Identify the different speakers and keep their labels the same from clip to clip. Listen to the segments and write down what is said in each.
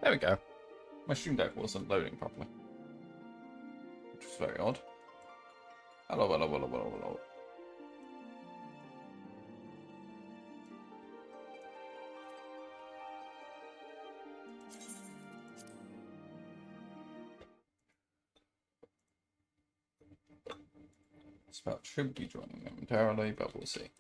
Speaker 1: There we go. My stream deck wasn't loading properly, which was very odd. Hello, hello, hello, hello, hello. Spell should be joining momentarily, but we'll see.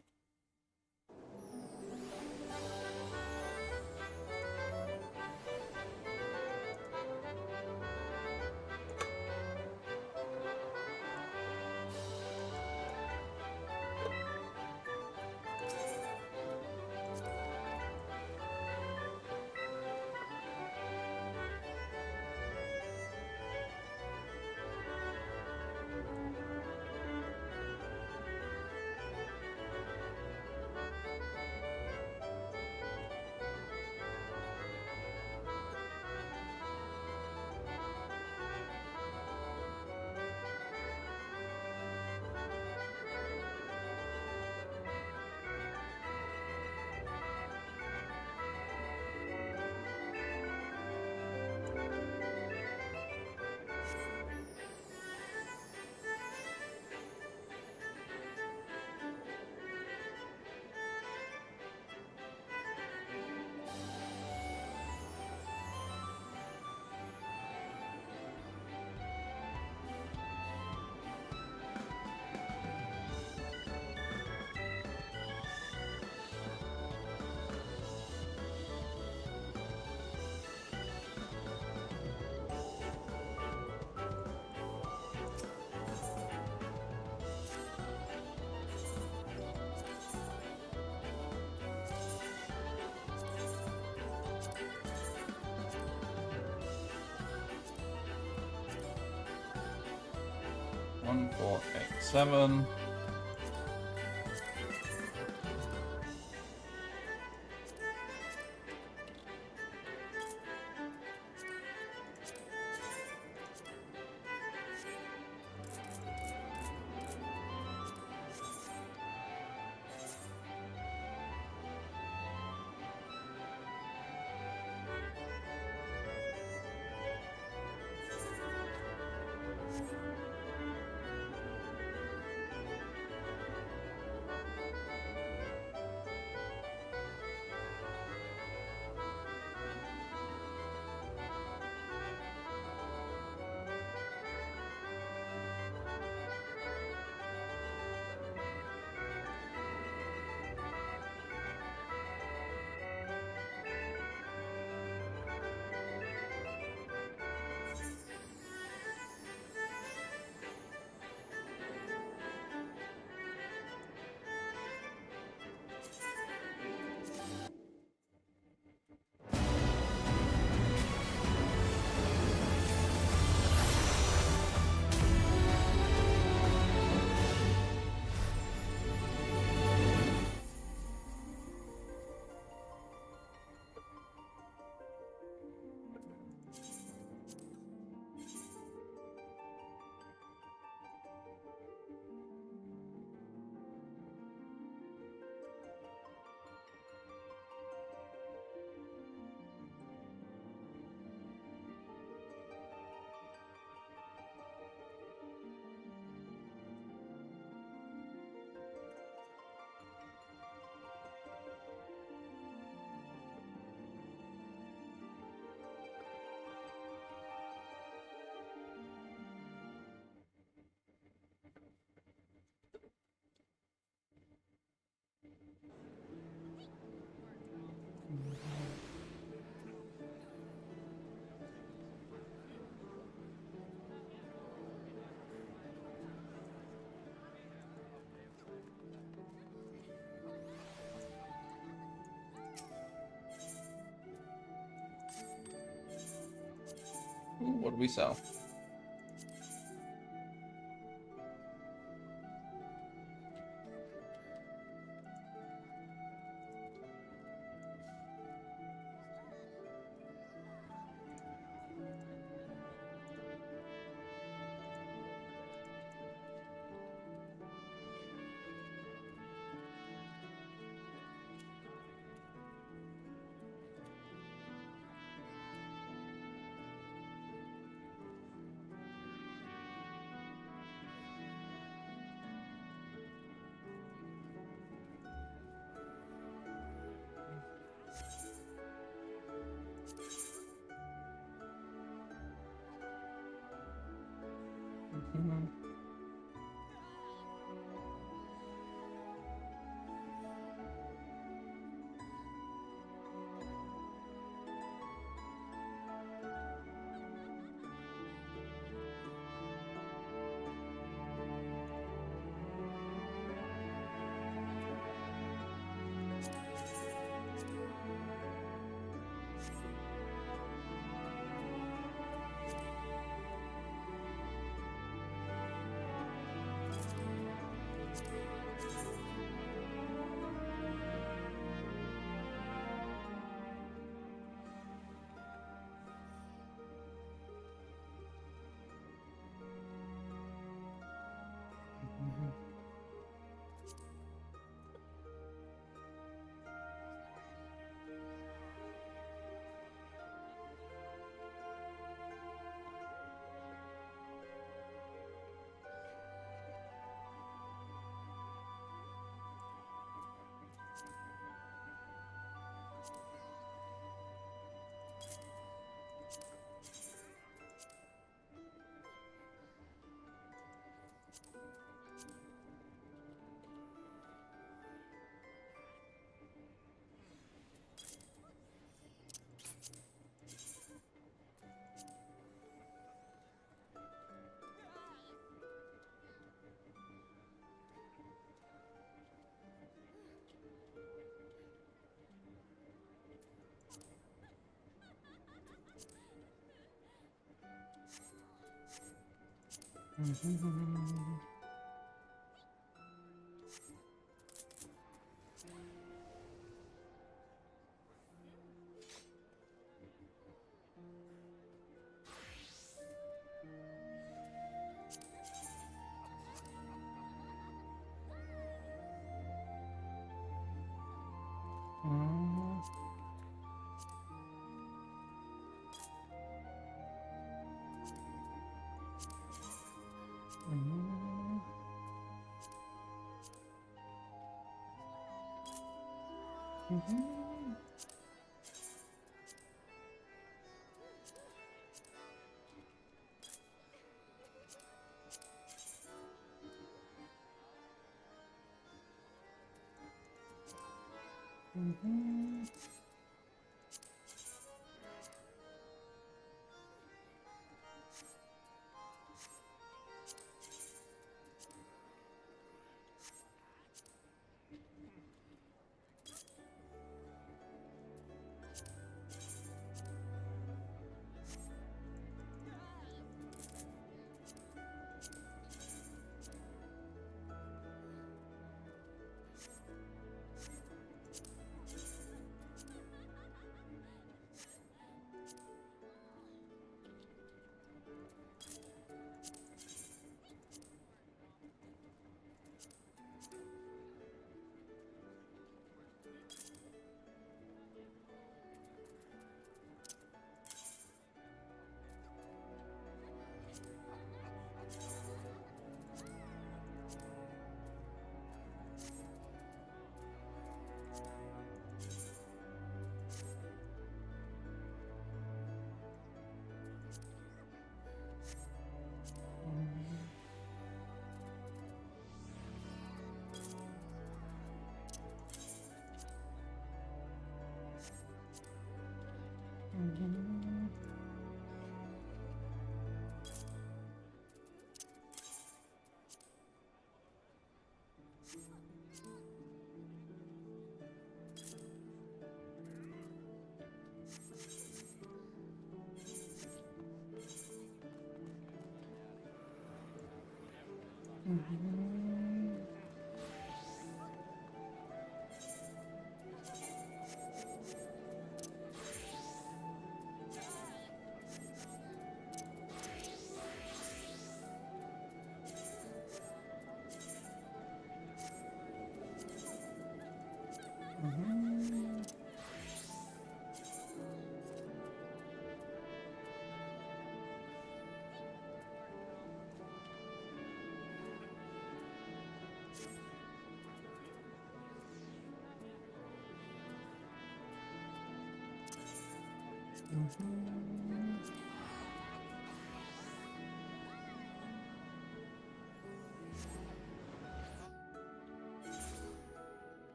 Speaker 1: One, 4, 8, 7. Ooh, what do we sell?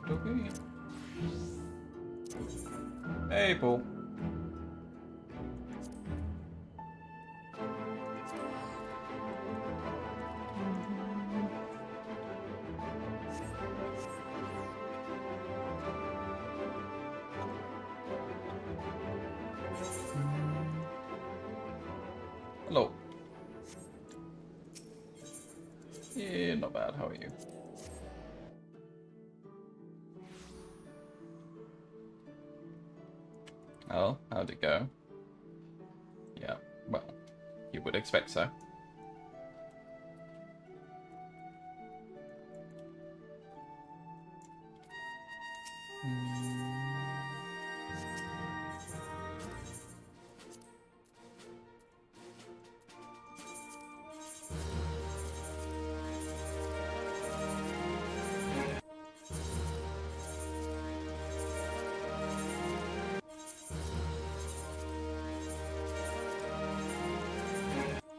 Speaker 1: Okay. Hey, Paul. Hello. Yeah, not bad. How are you? Oh, how'd it go? Yeah, well, you would expect so.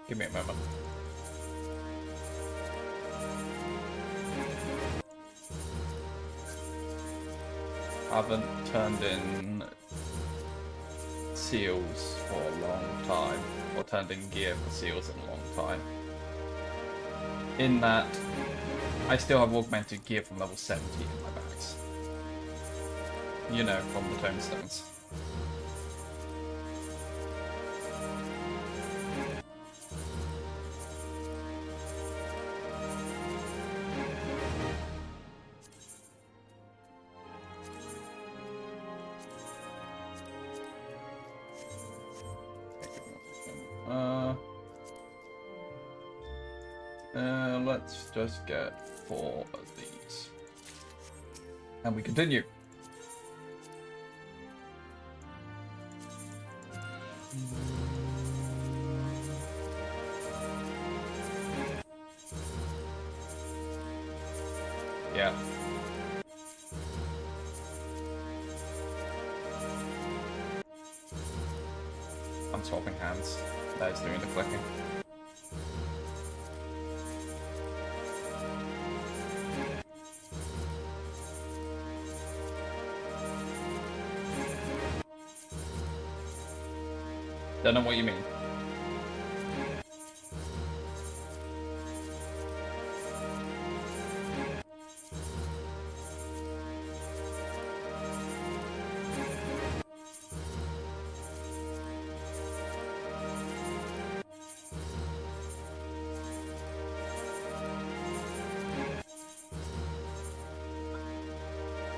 Speaker 1: Give me a moment. I haven't turned in seals for a long time, or turned in gear for seals in a long time. In that, I still have augmented gear from level 70 in my bags. You know, from the tomestones. Let's just get 4 of these. And we continue. Yeah. I'm swapping hands. That is doing the clicking. Don't know what you mean.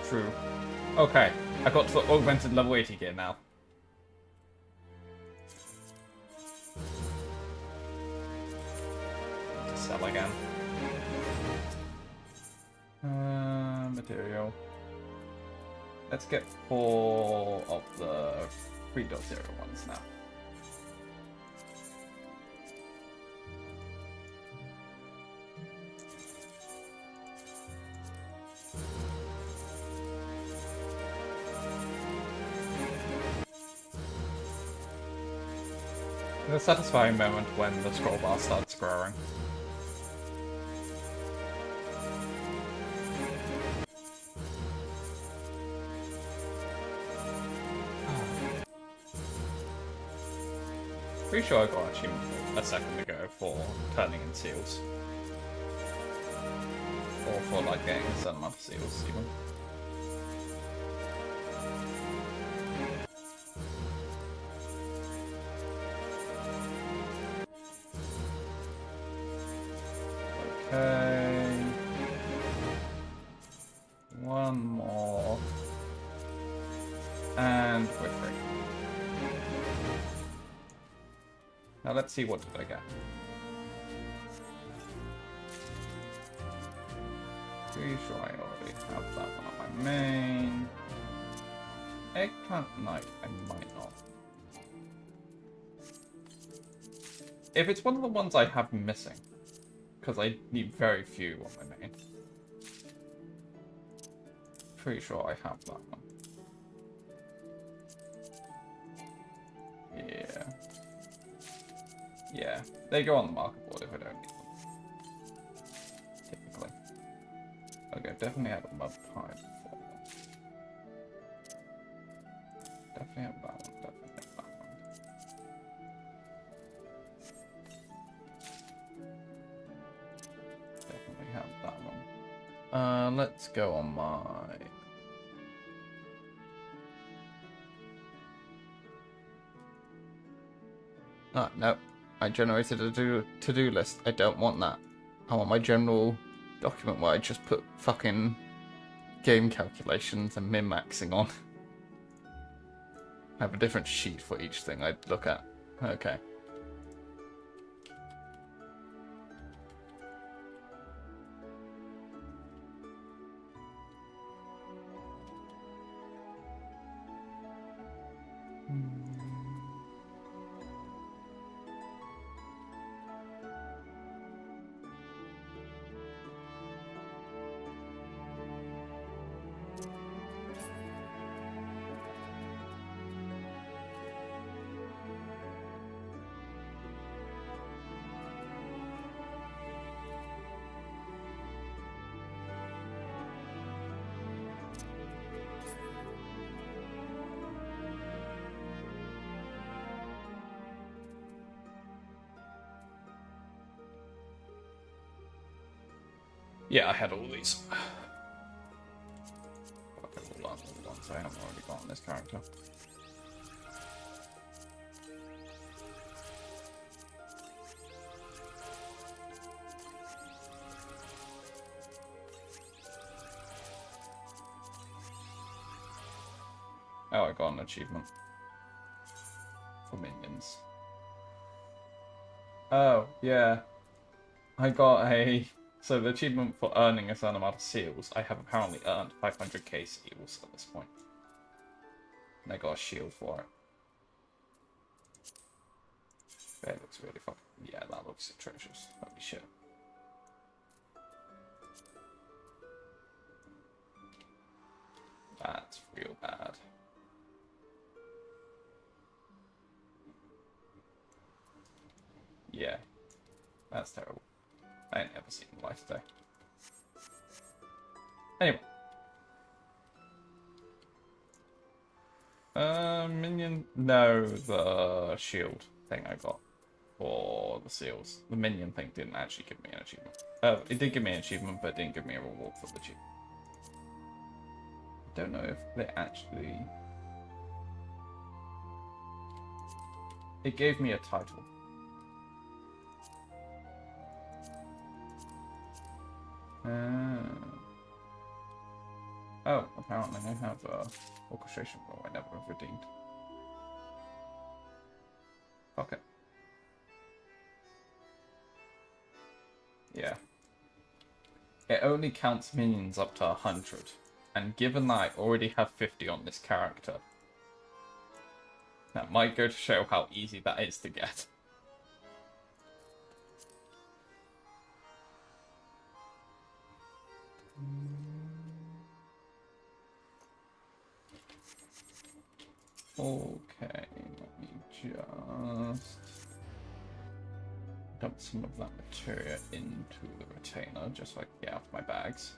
Speaker 1: True. Okay, I got to augmented level 80 gear now. Sell again. Material. Let's get 4 of the 3.0 ones now. The satisfying moment when the scroll bar starts growing. Pretty sure I got an achievement a second ago for turning in seals. Or for like getting a certain amount of seals even. Okay. One more. And we're free. Now let's see what did I get. Pretty sure I already have that one on my main. Eggplant Knight, I might not. If it's one of the ones I have missing, because I need very few on my main. Pretty sure I have that one. Yeah. Yeah, they go on the market board if I don't need them. Typically. Okay, definitely have a mud pie before. Definitely have that one, definitely have that one. Definitely have that one. Let's go on my... Ah, no. I generated a to-do list. I don't want that. I want my general document where I just put fucking game calculations and min-maxing on. I have a different sheet for each thing I look at. Okay. Yeah, I had all these. All ones I haven't already got on this character. Oh, I got an achievement for minions. Oh, yeah. I got a... So the achievement for earning a certain amount of seals, I have apparently earned 500k seals at this point. And I got a shield for it. That looks really fucking... Yeah, that looks atrocious. Holy shit. That's real bad. Yeah. That's terrible. I ain't never seen the light today. Anyway. Minion... No, the shield thing I got for the seals. The minion thing didn't actually give me an achievement. It did give me an achievement, but it didn't give me a reward for the achievement. I don't know if they actually... It gave me a title. Oh, apparently I have a orchestration role I never have redeemed. Fuck it. Yeah. It only counts minions up to 100. And given that I already have 50 on this character, that might go to show how easy that is to get. Okay, let me just dump some of that materia into the retainer, just so I can get off my bags.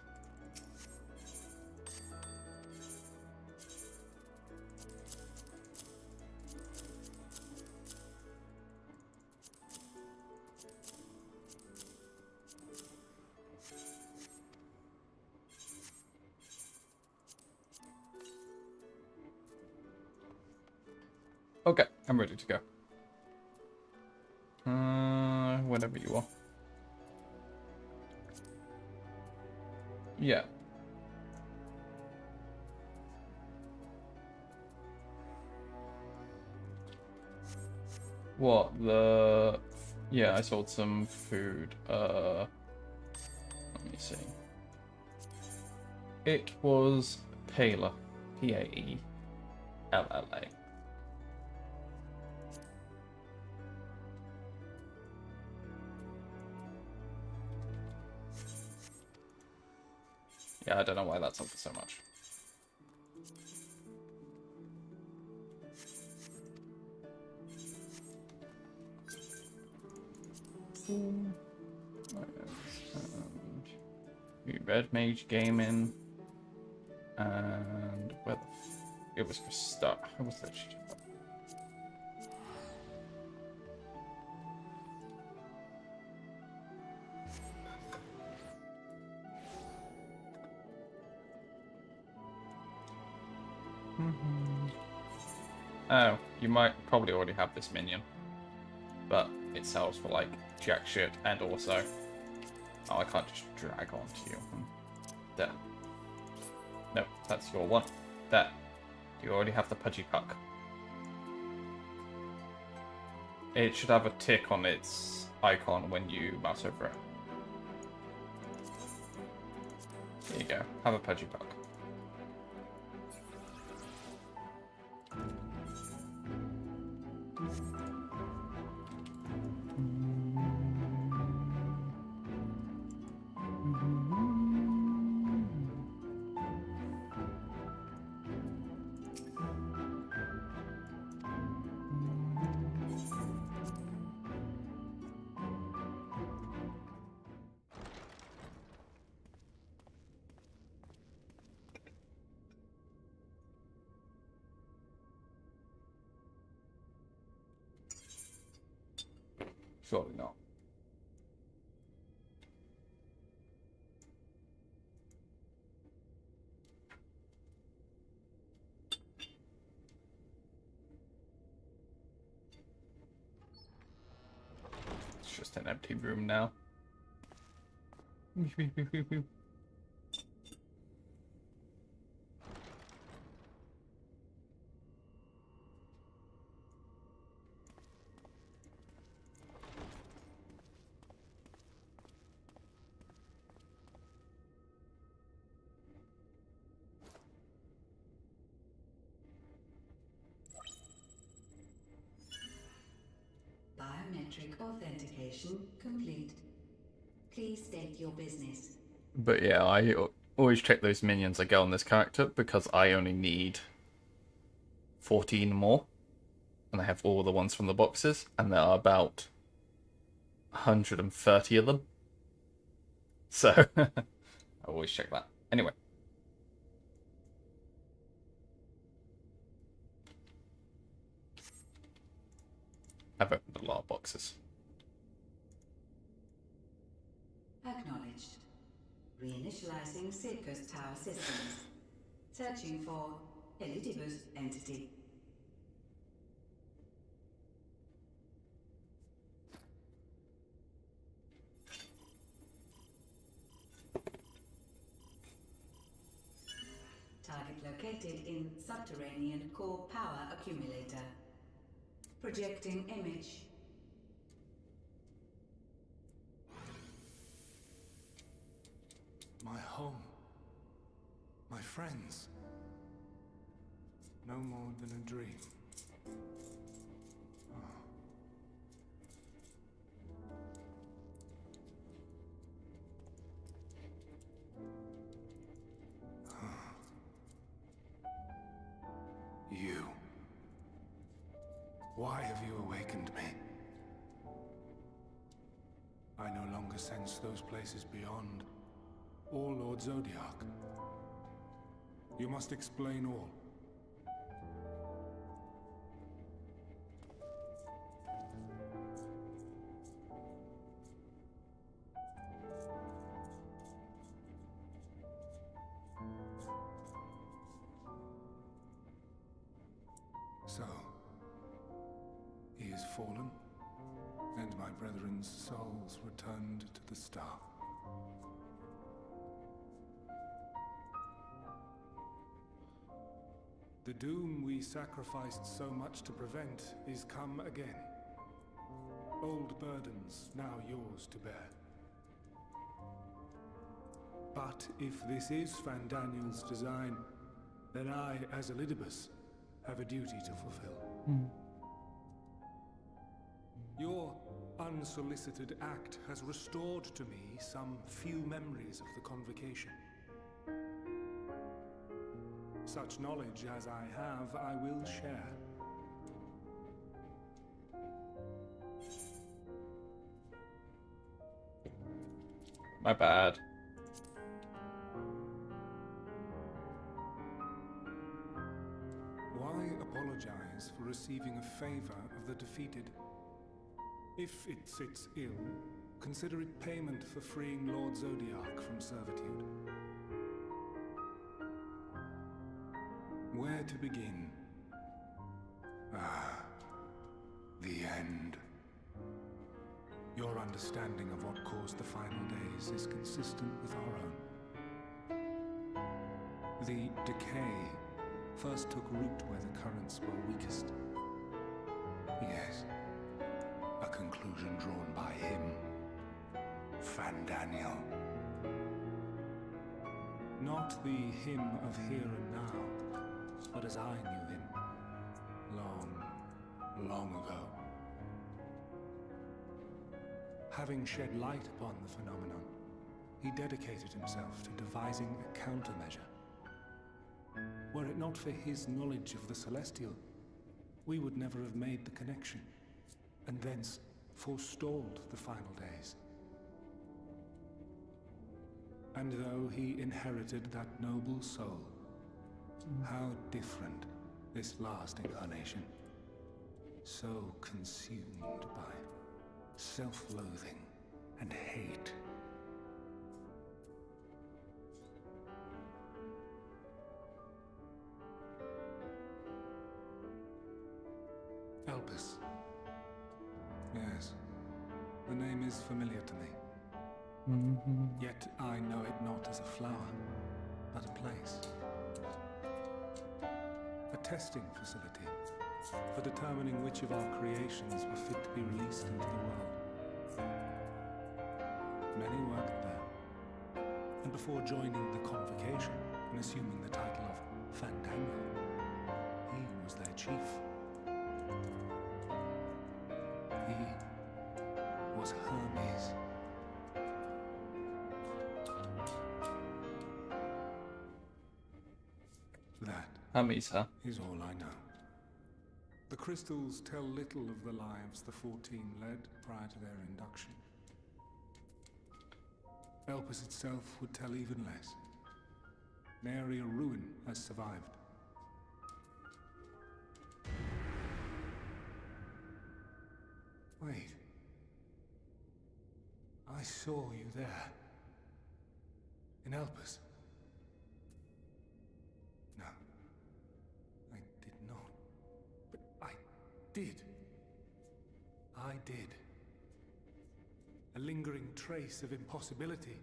Speaker 1: Okay, I'm ready to go. Whenever you are. Yeah. What, the... Yeah, I sold some food. Let me see. It was Paella. Paella. Yeah, I don't know why that's up for so much. Red Mage Gaming. And where the it was for start. How was that shit? Oh, you might probably already have this minion, but it sells for like jack shit, and also, oh, I can't just drag onto you. There. No, that's your one. There. You already have the pudgy puck. It should have a tick on its icon when you mouse over it. There you go. Have a pudgy puck. Surely not. It's just an empty room now.
Speaker 2: Biometric authentication complete. Please state your business.
Speaker 1: But yeah, I always check those minions I get on this character because I only need 14 more. And I have all the ones from the boxes, and there are about 130 of them. So, I always check that. Anyway. I've opened a lot of boxes.
Speaker 2: Acknowledged. Reinitializing Circus Tower systems. Searching for Elidibus entity. Target located in subterranean core power accumulator. Projecting image.
Speaker 3: My home. My friends. No more than a dream. You. Why have you awakened me? I no longer sense those places beyond, or Lord Zodiac. You must explain all. So, he is fallen, and my brethren's souls returned to the star. The doom we sacrificed so much to prevent is come again. Old burdens now yours to bear. But if this is Fandaniel's design, then I, as Elidibus, have a duty to fulfill. Your unsolicited act has restored to me some few memories of the convocation. Such knowledge as I have, I will share.
Speaker 1: My bad.
Speaker 3: Why apologize for receiving a favor of the defeated? If it sits ill, consider it payment for freeing Lord Zodiac from servitude. Where to begin? Ah, the end. Your understanding of what caused the final days is consistent with our own. The decay first took root where the currents were weakest. Yes, Fandaniel. Not the him of here and now, but as I knew him, long, long ago. Having shed light upon the phenomenon, he dedicated himself to devising a countermeasure. Were it not for his knowledge of the Celestial, we would never have made the connection, and thence forestalled the final days. And though he inherited that noble soul, how different this last incarnation. So consumed by self-loathing and hate. Elpis. Yes, the name is familiar to me. Yet I know it not as a flower, but a place. A testing facility for determining which of our creations were fit to be released into the world. Many worked there, and before joining the convocation and assuming the title of Fandaniel, he was their chief. He was Hermes. That
Speaker 1: Hermes, huh?
Speaker 3: is all I know. The crystals tell little of the lives the 14 led prior to their induction. Elpis itself would tell even less. Nary a ruin has survived. Wait. I saw you there. In Elpis. No. I did not. But I did. I did. A lingering trace of impossibility.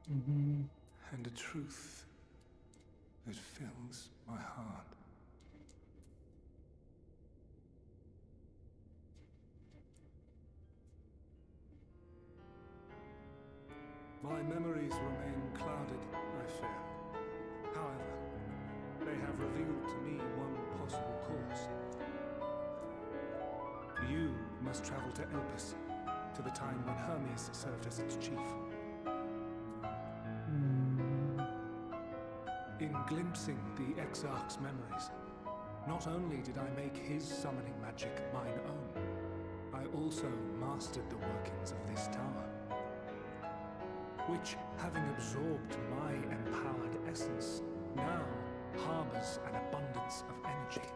Speaker 3: And a truth that fills my heart. My memories remain clouded, I fear. However, they have revealed to me one possible course. You must travel to Elpis, to the time when Hermes served as its chief. In glimpsing the Exarch's memories, not only did I make his summoning magic mine own, I also mastered the workings of this tower, which, having absorbed my empowered essence, now harbors an abundance of energy.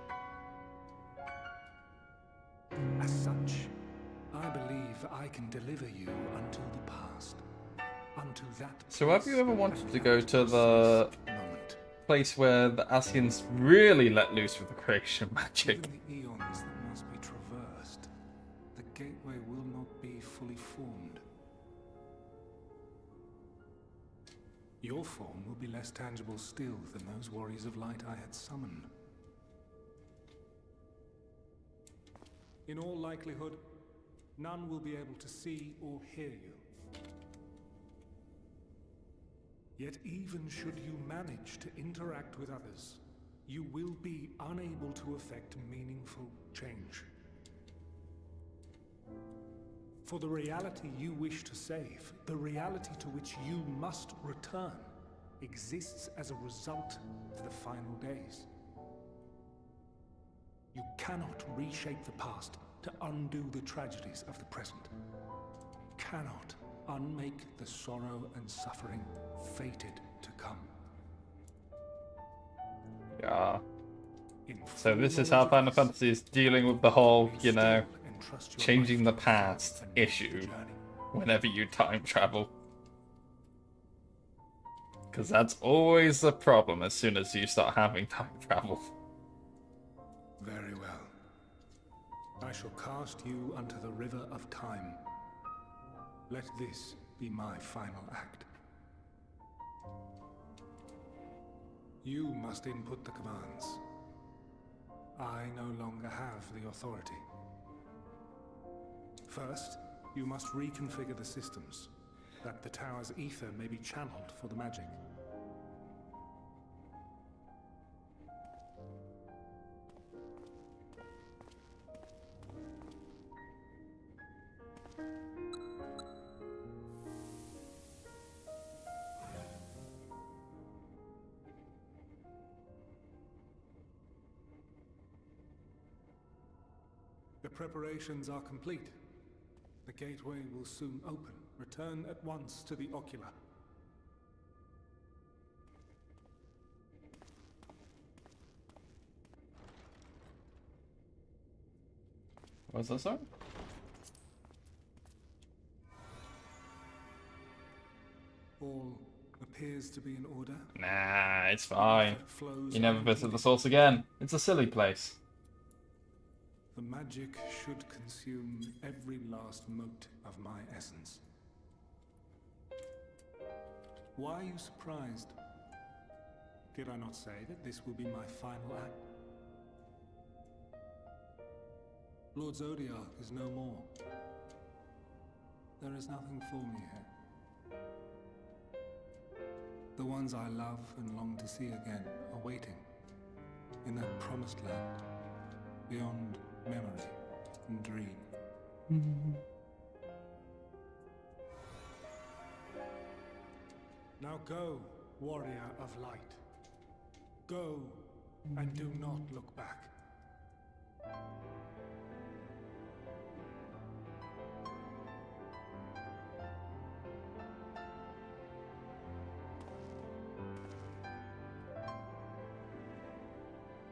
Speaker 3: As such, I believe I can deliver you unto the past, unto that.
Speaker 1: So have you ever wanted to go to the
Speaker 3: moment.
Speaker 1: place where the Asians really let loose with the creation magic?
Speaker 3: Given the eons that must be traversed, the gateway will not be fully formed. Your form will be less tangible still than those warriors of light I had summoned. In all likelihood, none will be able to see or hear you. Yet even should you manage to interact with others, you will be unable to effect meaningful change. For the reality you wish to save, the reality to which you must return, exists as a result of the final days. You cannot reshape the past to undo the tragedies of the present. Cannot unmake the sorrow and suffering fated to come.
Speaker 1: Yeah. So this is how Final Fantasy is dealing with the whole, you know, changing the past issue whenever you time travel. Because that's always the problem as soon as you start having time travel.
Speaker 3: Very well. I shall cast you unto the river of time. Let this be my final act. You must input the commands. I no longer have the authority. First, you must reconfigure the systems, that the tower's ether may be channeled for the magic. The preparations are complete. The gateway will soon open. Return at once to the Ocula.
Speaker 1: What's that, sorry?
Speaker 3: All appears to be in order.
Speaker 1: Nah, it's fine.
Speaker 3: Flows
Speaker 1: You never visit the source again. It's a silly place.
Speaker 3: The magic should consume every last mote of my essence. Why are you surprised? Did I not say that this will be my final act? Lord Zodiac is no more. There is nothing for me here. The ones I love and long to see again are waiting in that promised land, beyond memory and dream. Now go, warrior of light. Go, and do not look back.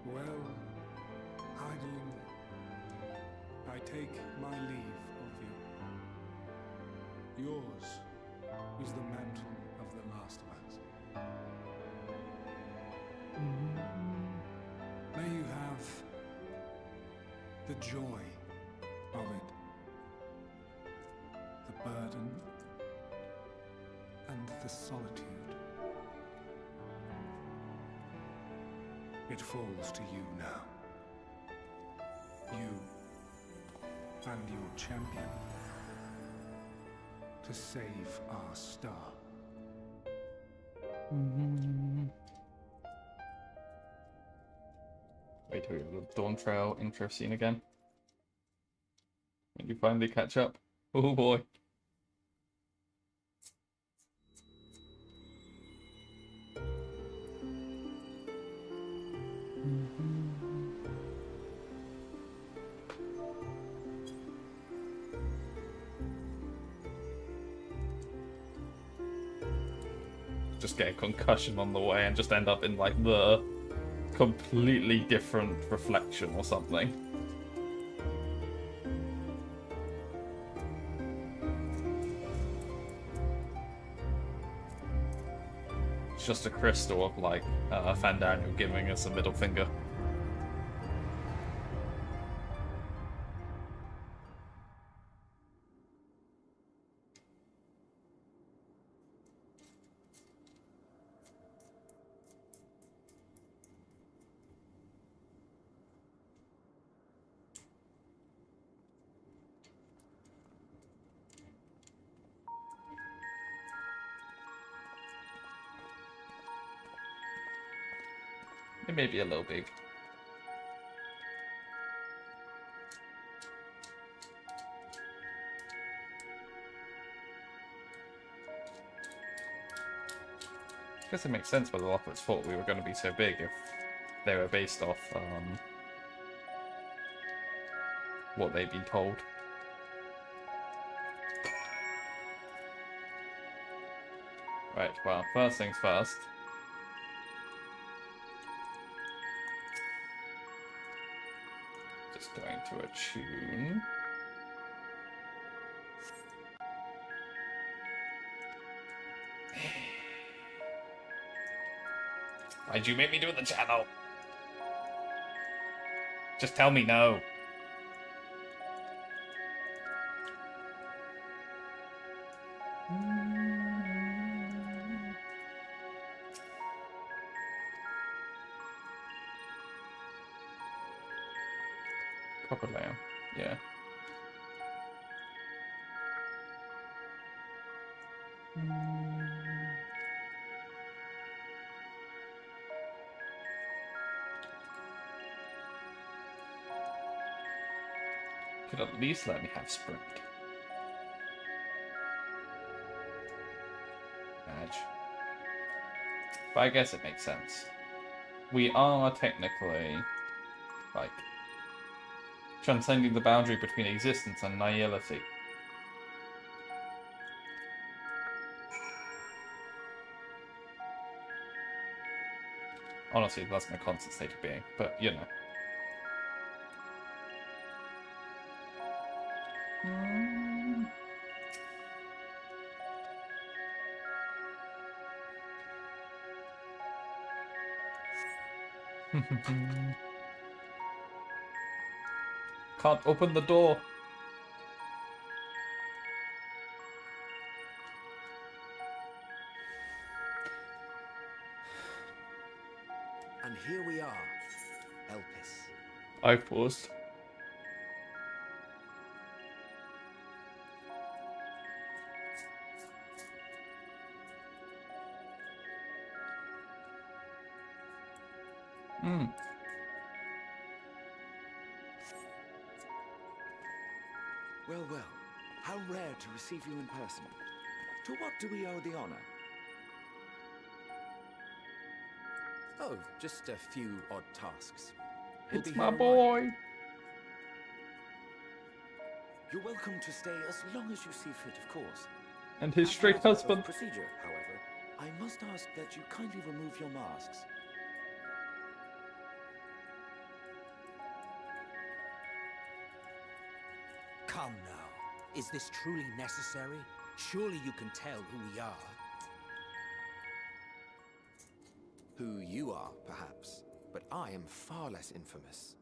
Speaker 3: Well, Heidelin, I take my leave of you. Yours is the mantle of the last of us. May you have the joy of it, the burden, and the solitude. It falls to you now. You and your champion to save our star.
Speaker 1: Wait till we have the Dawn Trail intro scene again. When you finally catch up. Oh boy. Just get a concussion on the way and just end up in like the completely different reflection or something. It's just a crystal of like Fandaniel giving us a middle finger. It may be a little big. I guess it makes sense why the Lockwards thought we were going to be so big if they were based off what they'd been told. Right, well, first things first. Just going to attune. Why'd you make me do the channel? Just tell me no. Crocodile, yeah. Could at least let me have sprint. Badge. But I guess it makes sense. We are technically, like, transcending the boundary between existence and nihility. Honestly, that's my constant state of being, but you know. Can't open the door.
Speaker 4: And here we are, Elpis.
Speaker 1: I paused.
Speaker 4: Well, well, how rare to receive you in person. To what do we owe the honor? Oh, just a few odd tasks. We'll
Speaker 1: It's
Speaker 4: be
Speaker 1: my
Speaker 4: here a while.
Speaker 1: boy.
Speaker 4: You're welcome to stay as long as you see fit, of course.
Speaker 1: And his
Speaker 4: As a
Speaker 1: straight
Speaker 4: matter of
Speaker 1: husband.
Speaker 4: procedure, however, I must ask that you kindly remove your masks.
Speaker 5: Come now. Is this truly necessary? Surely you can tell who we are.
Speaker 4: Who you are, perhaps, but I am far less infamous.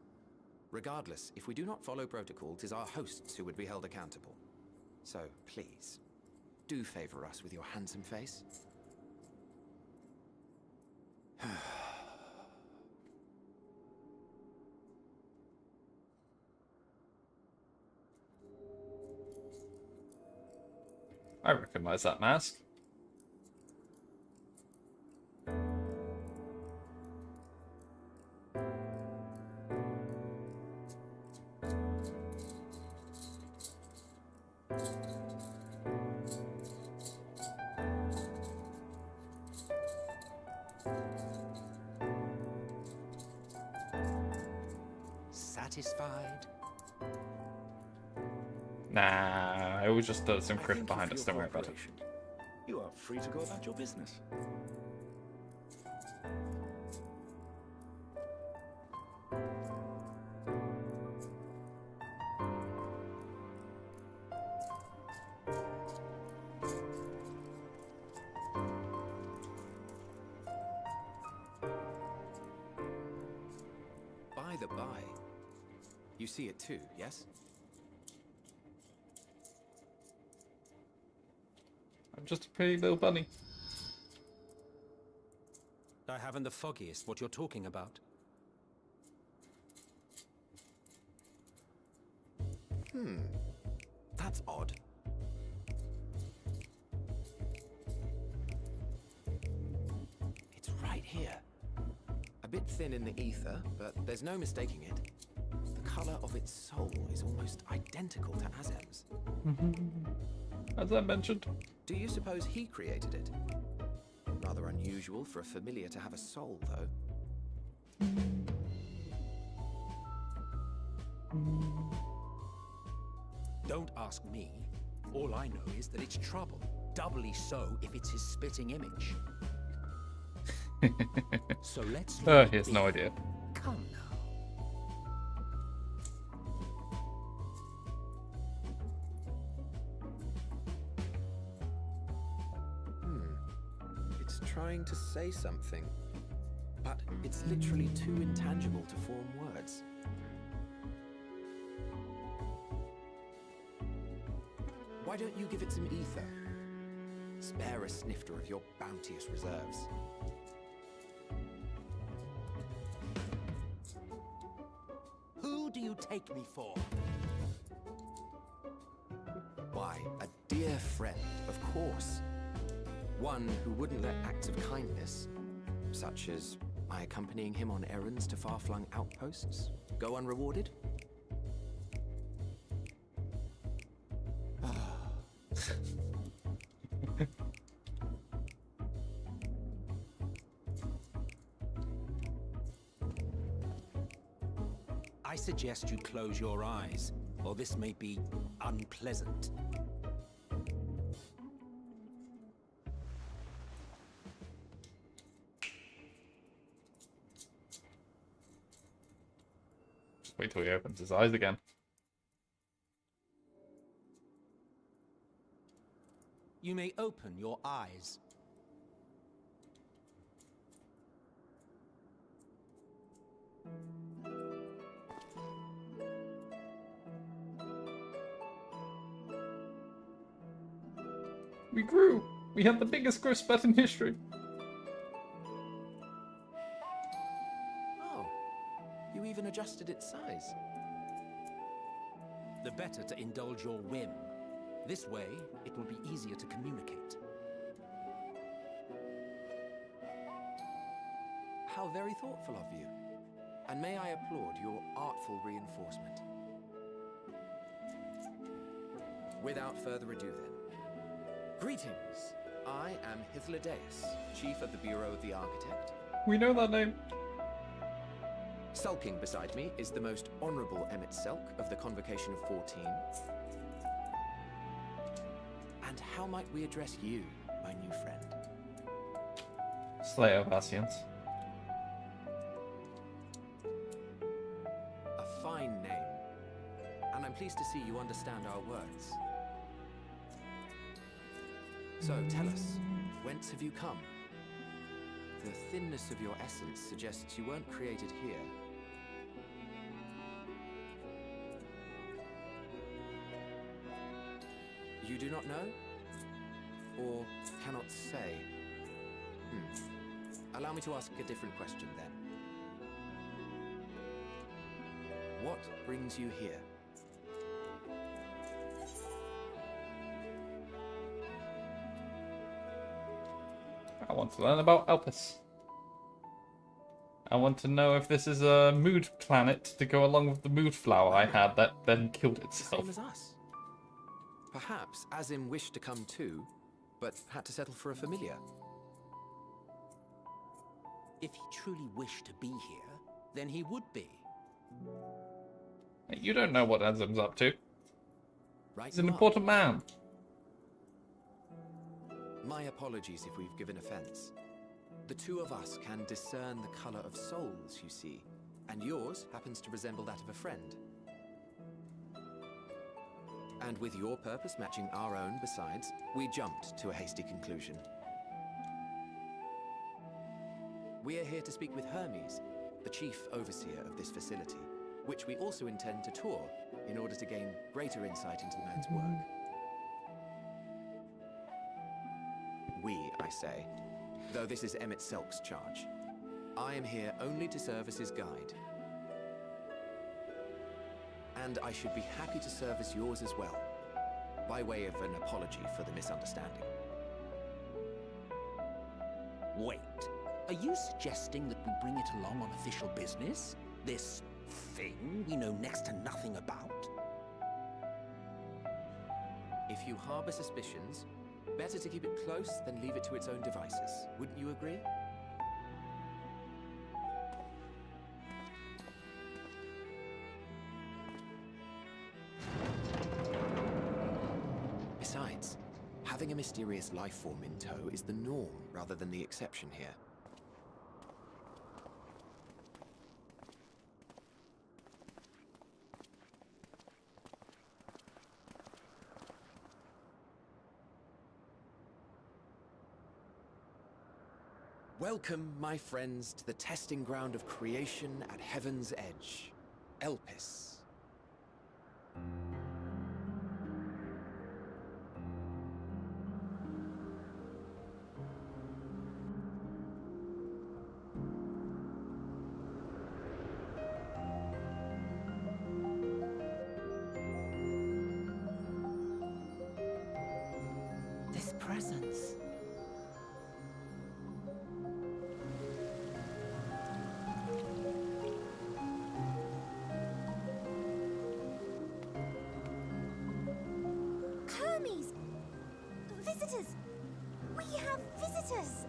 Speaker 4: Regardless, if we do not follow protocol, 'tis our hosts who would be held accountable. So, please, do favor us with your handsome face.
Speaker 1: I recognize that mask.
Speaker 5: Satisfied?
Speaker 1: Nah, it was just some
Speaker 4: I
Speaker 1: crypt
Speaker 4: thank you
Speaker 1: behind
Speaker 4: for
Speaker 1: us.
Speaker 4: your
Speaker 1: Don't worry about it.
Speaker 4: cooperation. You are free to go about your business. By the by, you see it too, yes?
Speaker 1: I'm just a pretty little bunny.
Speaker 5: I haven't the foggiest what you're talking about.
Speaker 4: That's odd. It's right here. A bit thin in the ether, but there's no mistaking it. The color of its soul is almost identical to Azem's.
Speaker 1: As I mentioned.
Speaker 4: Do you suppose he created it? Rather unusual for a familiar to have a soul, though.
Speaker 5: Don't ask me. All I know is that it's trouble. Doubly so if it's his spitting image. So let's leave
Speaker 1: He
Speaker 5: it
Speaker 1: has
Speaker 5: be.
Speaker 1: no idea.
Speaker 5: Come now.
Speaker 4: It's trying to say something, but it's literally too intangible to form words. Why don't you give it some ether? Spare a snifter of your bounteous reserves.
Speaker 5: Who do you take me for?
Speaker 4: Why, a dear friend, of course. One who wouldn't let acts of kindness, such as my accompanying him on errands to far-flung outposts, go unrewarded?
Speaker 5: I suggest you close your eyes, or this may be unpleasant.
Speaker 1: Just wait till he opens his eyes again.
Speaker 5: You may open your eyes.
Speaker 1: We grew! We had the biggest growth spurt in history!
Speaker 4: Oh, you even adjusted its size.
Speaker 5: The better to indulge your whim. This way, it will be easier to communicate.
Speaker 4: How very thoughtful of you. And may I applaud your artful reinforcement. Without further ado then. Greetings! I am Hythlodaeus, Chief of the Bureau of the Architect.
Speaker 1: We know that name.
Speaker 4: Sulking beside me is the most honorable Emmett Selk of the Convocation of 14. And how might we address you, my new friend?
Speaker 1: Slayer of Ascians.
Speaker 4: A fine name. And I'm pleased to see you understand our words. So tell us, whence have you come? The thinness of your essence suggests you weren't created here. You do not know? Or cannot say? Allow me to ask a different question then. What brings you here?
Speaker 1: I want to learn about Elpis. I want to know if this is a mood planet to go along with the mood flower I had that then killed itself.
Speaker 4: Same as us. Perhaps Azim wished to come too, but had to settle for a familiar.
Speaker 5: If he truly wished to be here, then he would be.
Speaker 1: You don't know what Azim's up to.
Speaker 4: Right,
Speaker 1: He's an
Speaker 4: you are.
Speaker 1: important man.
Speaker 4: My apologies if we've given offense. The two of us can discern the color of souls, you see, and yours happens to resemble that of a friend. And with your purpose matching our own besides, we jumped to a hasty conclusion. We are here to speak with Hermes, the chief overseer of this facility, which we also intend to tour in order to gain greater insight into the man's work. We, I say, though this is Emmett Selk's charge. I am here only to serve as his guide. And I should be happy to serve as yours as well, by way of an apology for the misunderstanding.
Speaker 5: Wait, are you suggesting that we bring it along on official business? This thing we know next to nothing about?
Speaker 4: If you harbor suspicions, better to keep it close than leave it to its own devices. Wouldn't you agree? Besides, having a mysterious life form in tow is the norm rather than the exception here. Welcome, my friends, to the testing ground of creation at Heaven's Edge, Elpis.
Speaker 6: This presence. visitors! We have visitors!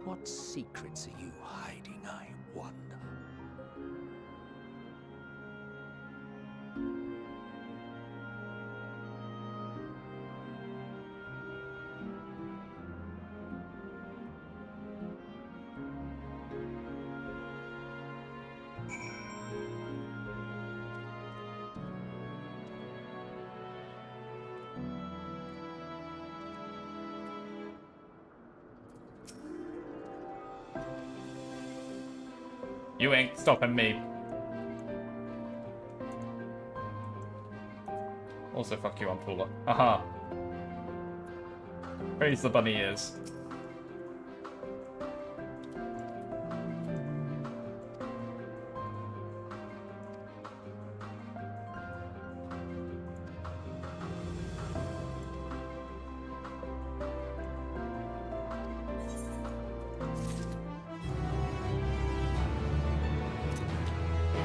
Speaker 5: What secrets are you hiding, I wonder?
Speaker 1: You ain't stopping me. Also, fuck you, I'm taller. Aha. Praise the bunny ears.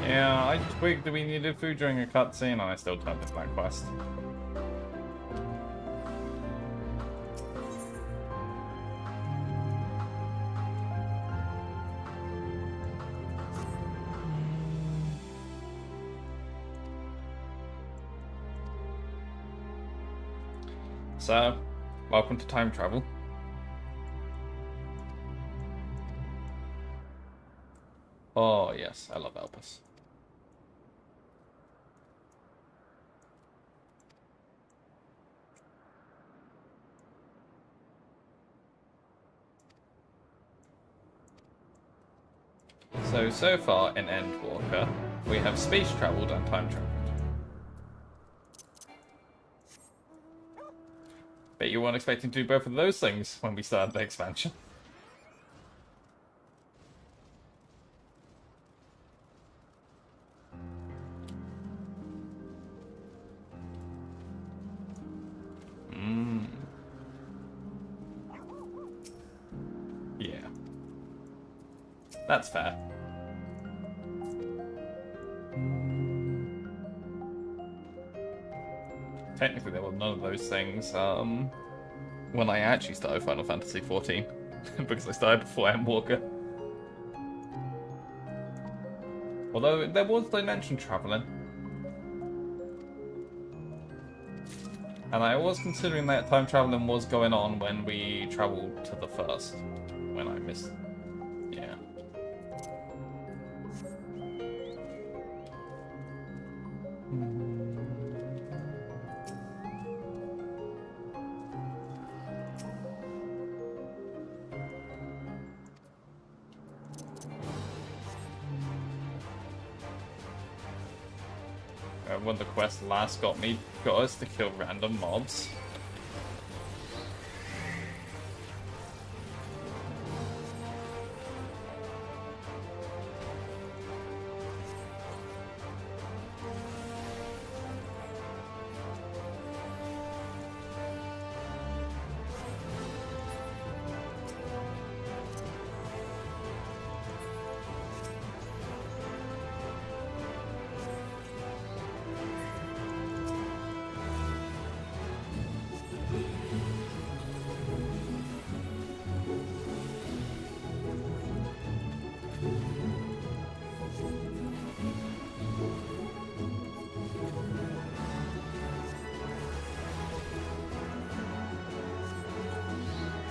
Speaker 1: Yeah, I twigged that we needed food during a cutscene and I still turned this back quest. So, welcome to time travel. Oh yes, I love Elpis. So far in Endwalker, we have space traveled and time traveled. Bet you weren't expecting to do both of those things when we started the expansion. Yeah. That's fair. Technically, there were none of those things when I actually started Final Fantasy XIV, because I started before Endwalker. Although there was dimension traveling, and I was considering that time traveling was going on when we traveled to the first, when I missed. Yeah. When the quest last got us to kill random mobs.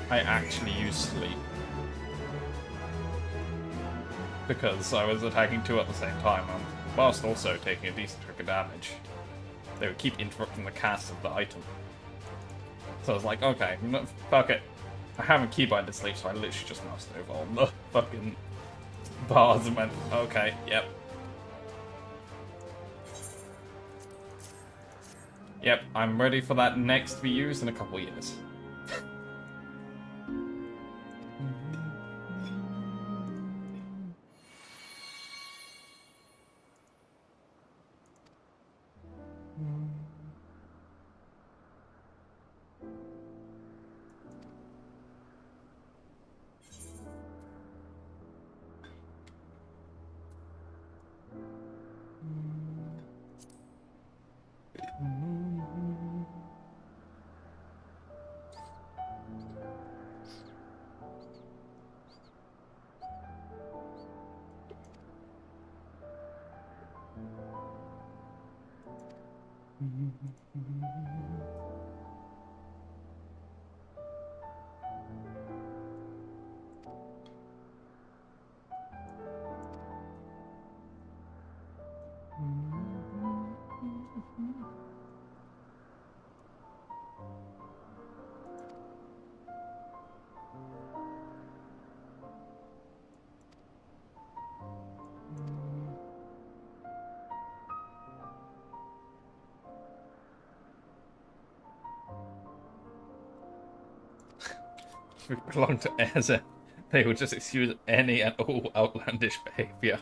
Speaker 1: I actually used sleep. Because I was attacking two at the same time, and whilst also taking a decent chunk of damage, they would keep interrupting the cast of the item. So I was like, okay, fuck it. I haven't keybinded sleep, so I literally just moused over on the fucking bars and went, okay, yep. Yep, I'm ready for that next to be used in a couple of years. If we belong to Eze, they will just excuse any and all outlandish behavior.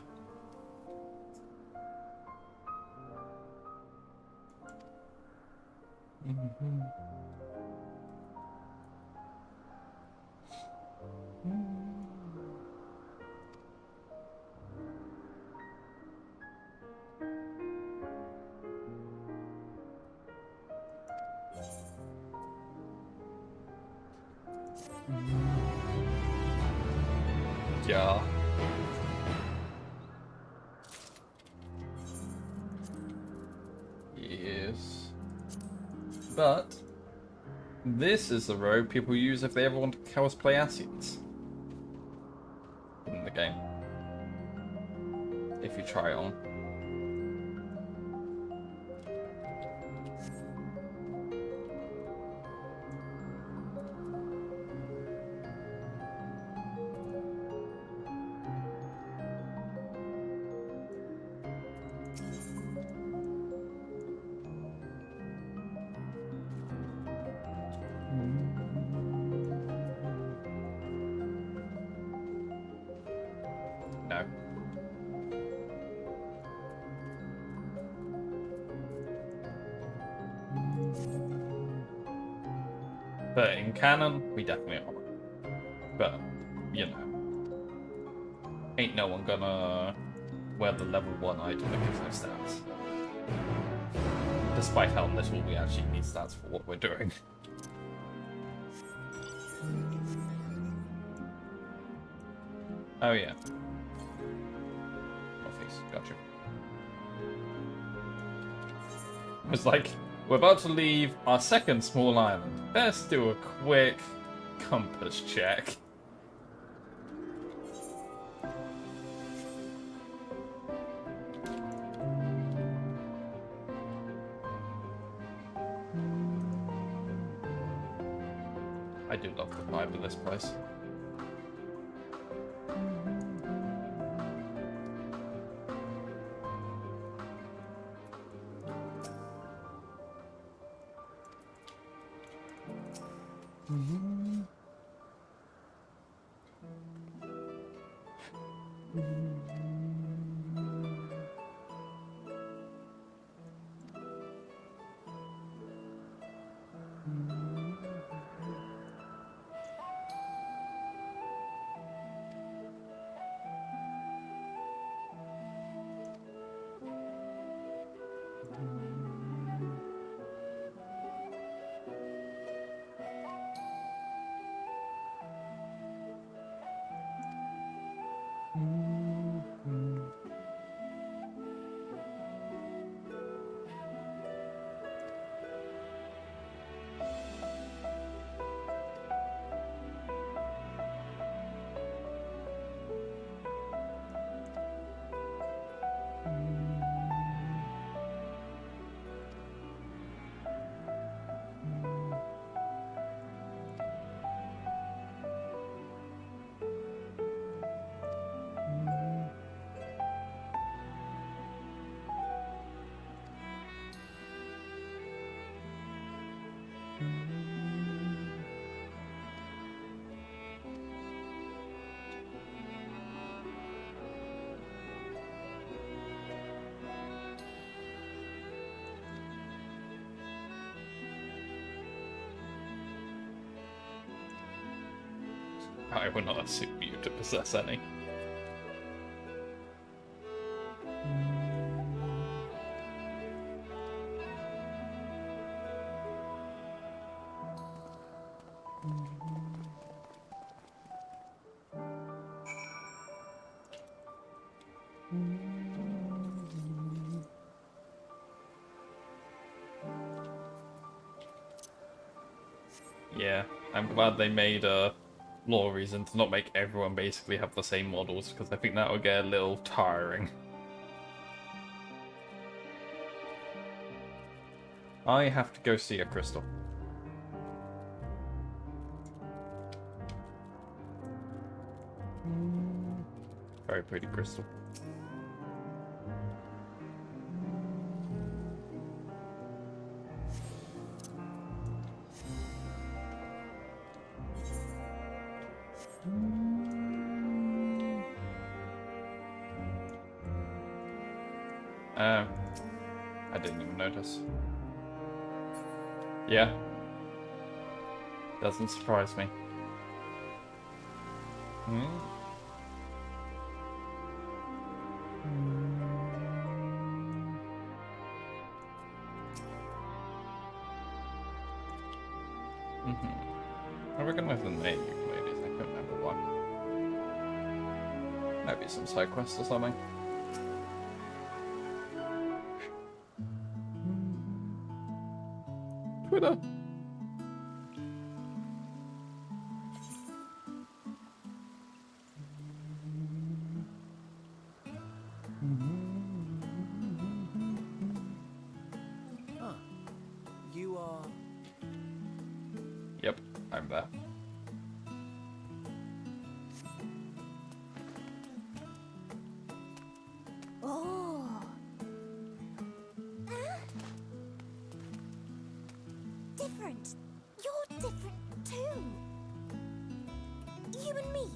Speaker 1: Yeah. Yes. But this is the road people use if they ever want to cosplay Asians in the game. If you try it on. No. But in canon, we definitely are. But, you know. Ain't no one gonna wear the level 1 item that gives no stats. Despite how little we actually need stats for what we're doing. Oh yeah. Northeast, gotcha. It's like, we're about to leave our second small island. Let's do a quick compass check. I do love the vibe of this place. I will not assume you to possess any. I'm glad they made a law reason to not make everyone basically have the same models, because I think that would get a little tiring. I have to go see a crystal. Very pretty crystal. I didn't even notice. Yeah. Doesn't surprise me. I recognize the name you played is. I can't remember why. Maybe some side quests or something. Twitter.
Speaker 7: Ah, you are...
Speaker 1: Yep, I'm there.
Speaker 6: Oh. Different. You're different too. You and me.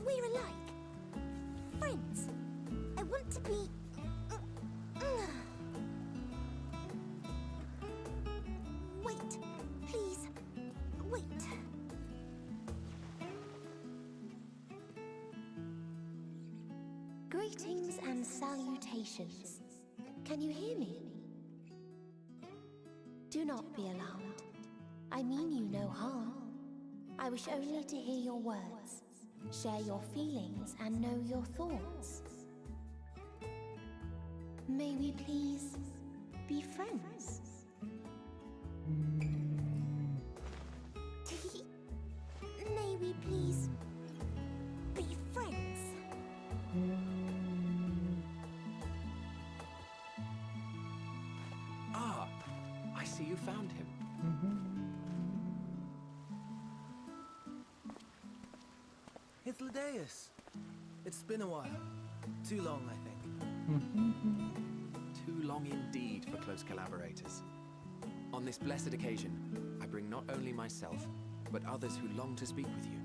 Speaker 6: We're alike. Friends. I want to be... Wait. Please. Wait. Greetings and salutations. Can you hear me? Do not be alarmed. I mean you no harm. I wish only to hear your words, share your feelings, and know your thoughts. May we please be friends? May we please be friends?
Speaker 4: Ah, I see you found him.
Speaker 7: Hythlodaeus. It's been a while. Too long, I think.
Speaker 4: Too long indeed for close collaborators. On this blessed occasion, I bring not only myself, but others who long to speak with you.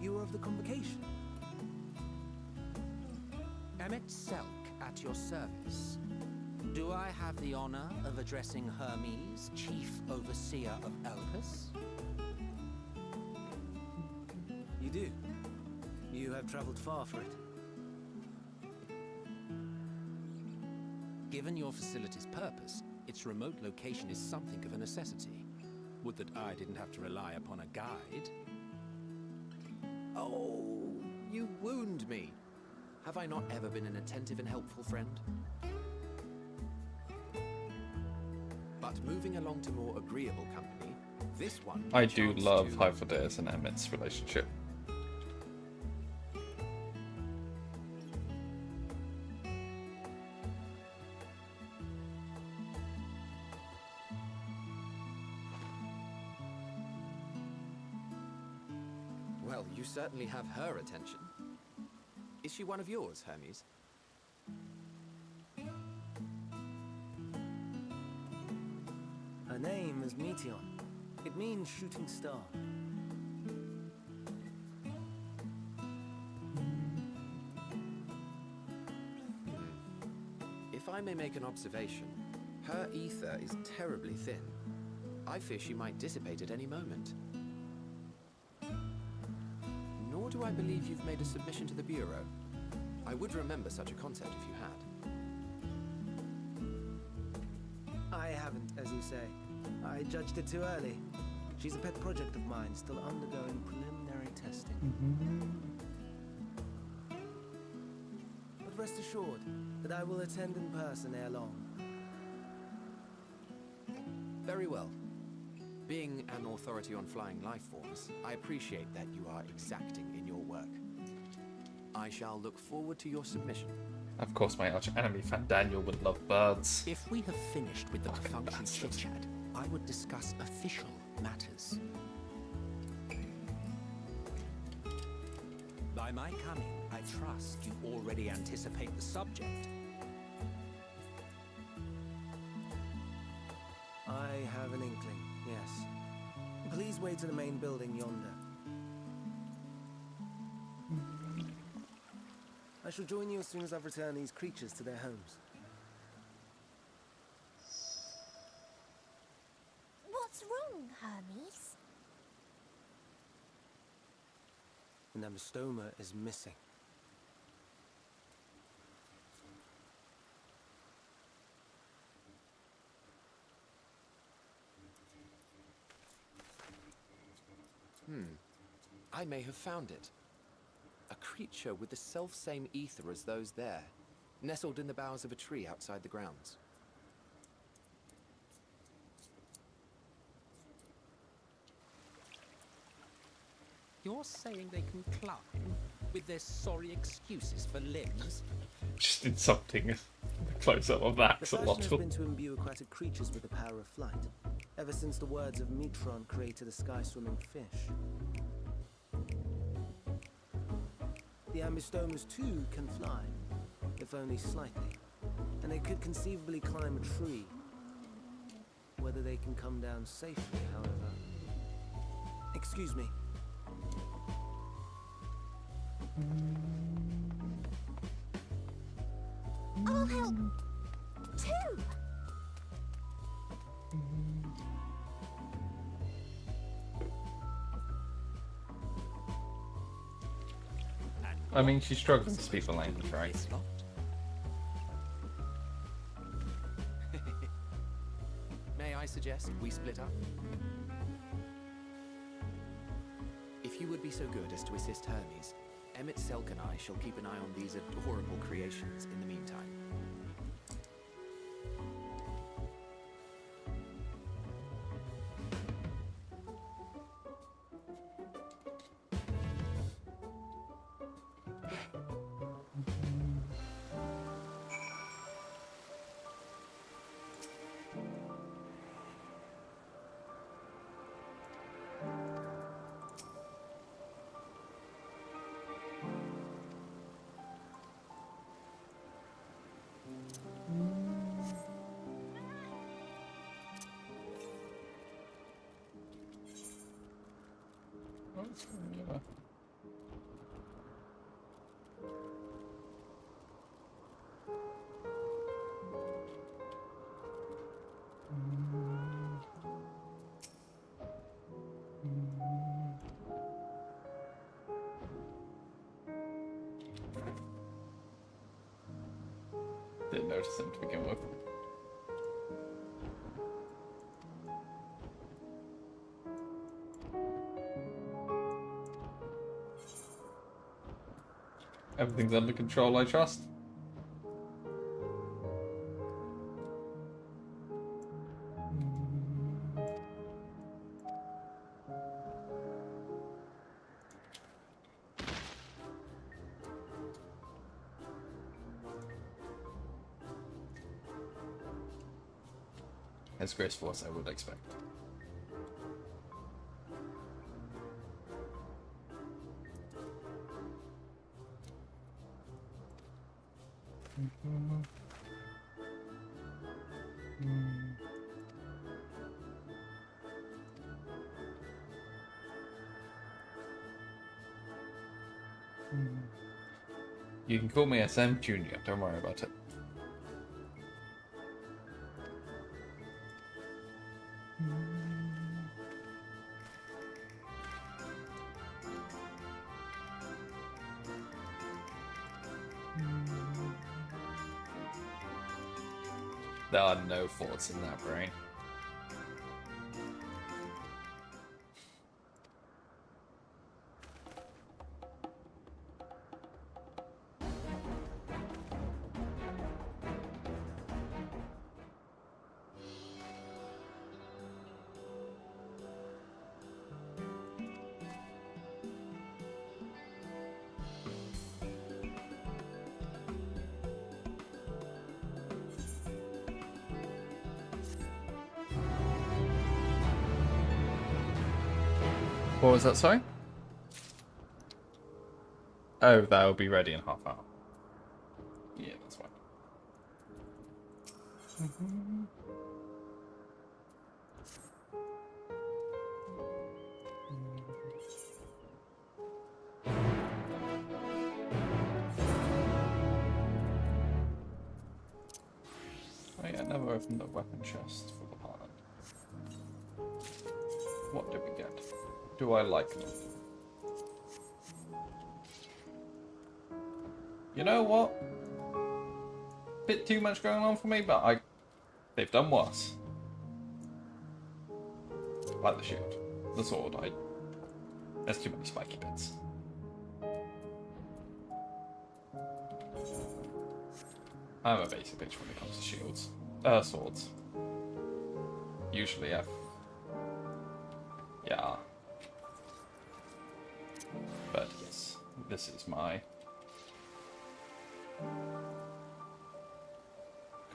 Speaker 7: You were of the convocation.
Speaker 5: Emmett Selk at your service. Do I have the honor of addressing Hermes, Chief Overseer of Elpis?
Speaker 7: You do. You have traveled far for it.
Speaker 5: Given your facility's purpose, its remote location is something of a necessity. Would that I didn't have to rely upon a guide.
Speaker 4: Oh, you wound me. Have I not ever been an attentive and helpful friend? But moving along to more agreeable company, this one...
Speaker 1: I do
Speaker 4: chanced
Speaker 1: love
Speaker 4: to-
Speaker 1: Hyphodaeus and Emmett's relationship.
Speaker 4: Well, you certainly have her attention. Is she one of yours, Hermes?
Speaker 7: Her name is Meteon. It means shooting star.
Speaker 4: If I may make an observation, her ether is terribly thin. I fear she might dissipate at any moment. Nor do I believe you've made a submission to the Bureau. I would remember such a concept if you had.
Speaker 7: I haven't, as you say. I judged it too early. She's a pet project of mine, still undergoing preliminary testing. But rest assured that I will attend in person ere long.
Speaker 4: Very well. Being an authority on flying life forms, I appreciate that you are exacting in your work. I shall look forward to your submission.
Speaker 1: Of course, my arch enemy Fandaniel would love birds.
Speaker 5: If we have finished with the
Speaker 1: Fucking
Speaker 5: function
Speaker 1: bastard.
Speaker 5: chit-chat, I would discuss official matters. By my coming, I trust you already anticipate the subject.
Speaker 7: I have an inkling, yes. Please wait in the main building yonder. I shall join you as soon as I've returned these creatures to their homes.
Speaker 6: What's wrong, Hermes?
Speaker 7: The Namastoma is missing.
Speaker 4: I may have found it. A creature with the self-same ether as those there, nestled in the boughs of a tree outside the grounds.
Speaker 5: You're saying they can climb with their sorry excuses for limbs?
Speaker 1: Just insulting the close-up of the
Speaker 7: The fashion has
Speaker 1: axolotl.
Speaker 7: been to imbue aquatic creatures with the power of flight, ever since the words of Metron created a sky-swimming fish. The Ambistomas too can fly, if only slightly, and they could conceivably climb a tree. Whether they can come down safely, however... Excuse me.
Speaker 6: I'll help too.
Speaker 1: I mean, she's struggling to speak the language, right?
Speaker 5: It's not.
Speaker 4: May I suggest we split up? If you would be so good as to assist Hermes, Emmett Selk and I shall keep an eye on these adorable creations in the meantime.
Speaker 1: Didn't notice him to begin with. Everything's under control, I trust. As graceful as I would expect. You can call me SM Junior, don't worry about it. There are no thoughts in that brain. What was that, sorry? Oh, that'll be ready in half hour. Yeah, that's fine. Oh yeah, I never opened the weapon chest for the pilot. What did we get? Do I like them? You know what? Bit too much going on for me, but they've done worse. Like the shield. The sword, there's too many spiky bits. I'm a basic bitch when it comes to shields. Swords. Usually F. Yeah. But yes, this is my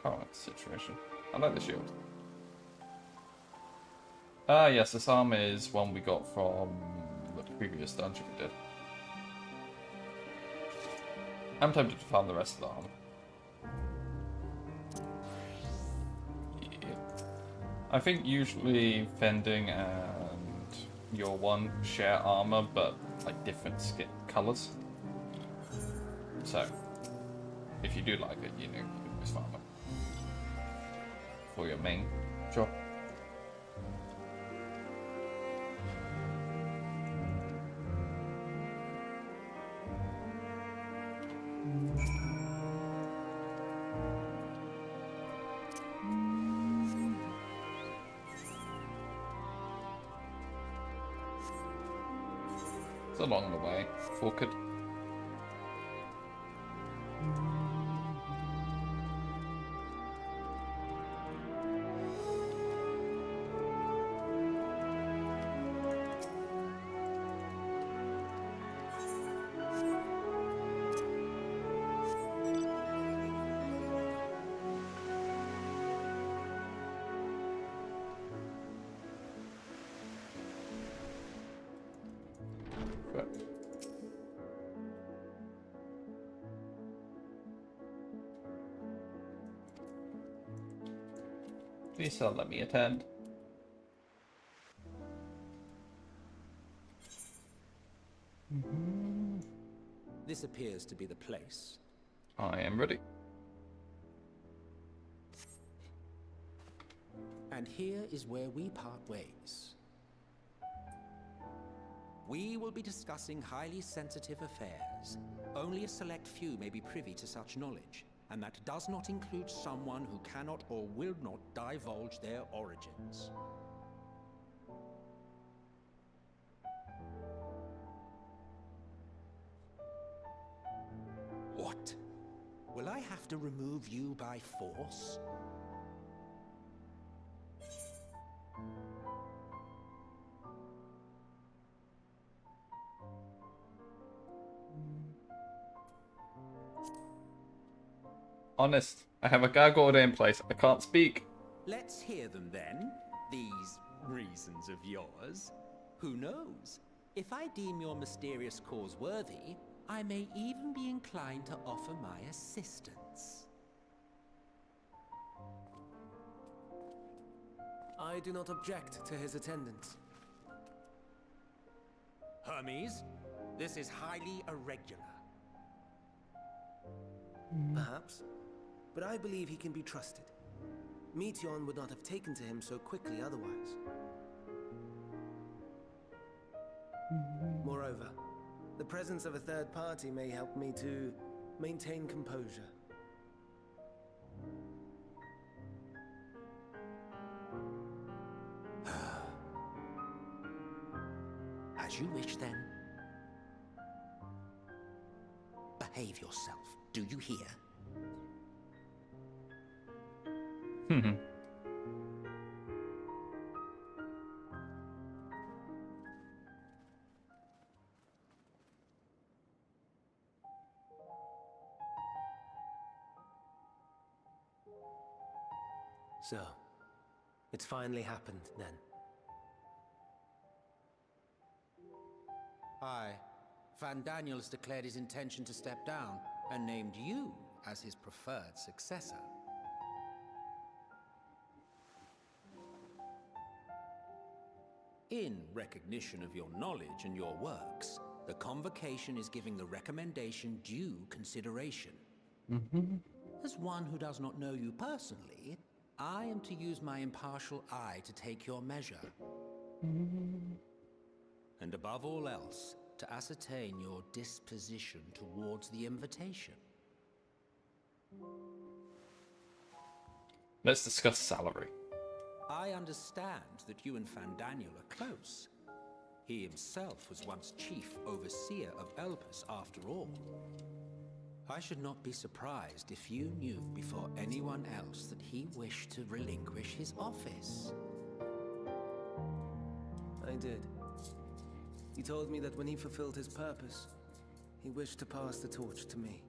Speaker 1: current situation. I like the shield. Ah, yes, this arm is one we got from the previous dungeon we did. I'm tempted to farm the rest of the arm. Yeah. I think usually Fending and your one share armor, but like different skin colors. So, if you do like it, you know, you can always farm it for your main job. It's along the way, forked. Please don't let me attend.
Speaker 5: This appears to be the place.
Speaker 1: I am ready.
Speaker 5: And here is where we part ways. We will be discussing highly sensitive affairs. Only a select few may be privy to such knowledge, and that does not include someone who cannot or will not divulge their origins. What? Will I have to remove you by force?
Speaker 1: Honest, I have a gag order in place. I can't speak.
Speaker 5: Let's hear them then, these reasons of yours. Who knows? If I deem your mysterious cause worthy, I may even be inclined to offer my assistance.
Speaker 7: I do not object to his attendance.
Speaker 5: Hermes, this is highly irregular.
Speaker 7: Perhaps, but I believe he can be trusted. Meteon would not have taken to him so quickly otherwise. Moreover, the presence of a third party may help me to maintain composure.
Speaker 5: As you wish, then. Behave yourself, do you hear?
Speaker 7: So, it's finally happened then.
Speaker 5: Aye. Van Daniel has declared his intention to step down and named you as his preferred successor. In recognition of your knowledge and your works, the Convocation is giving the recommendation due consideration. As one who does not know you personally, I am to use my impartial eye to take your measure. And above all else, to ascertain your disposition towards the invitation.
Speaker 1: Let's discuss salary.
Speaker 5: I understand that you and Fandaniel are close. He himself was once chief overseer of Elpis after all. I should not be surprised if you knew before anyone else that he wished to relinquish his office.
Speaker 7: I did. He told me that when he fulfilled his purpose, he wished to pass the torch to me.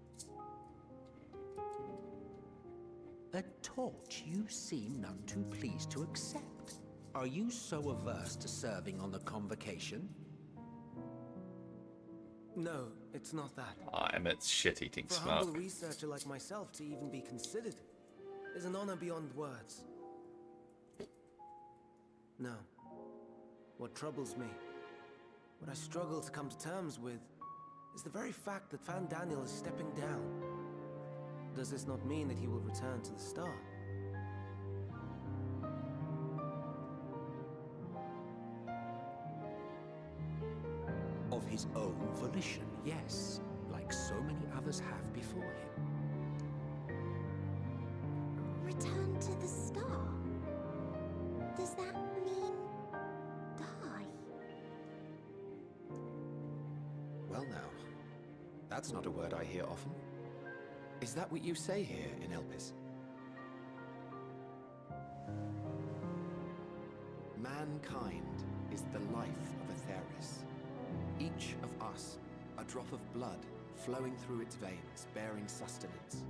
Speaker 5: A torch you seem none too pleased to accept. Are you so averse to serving on the Convocation?
Speaker 7: No, it's not that.
Speaker 1: I emit shit-eating
Speaker 7: For a humble
Speaker 1: smoke.
Speaker 7: researcher like myself to even be considered is an honor beyond words. No. What troubles me, what I struggle to come to terms with, is the very fact that Van Daniel is stepping down. Does this not mean that he will return to the Star?
Speaker 5: Of his own volition, yes, like so many others have before him.
Speaker 6: Return to the star? Does that mean die?
Speaker 4: Well now, that's not a word I hear often. Is that what you say here in Elpis? Mankind is the life of Aetheris. Each of us, a drop of blood flowing through its veins, bearing sustenance.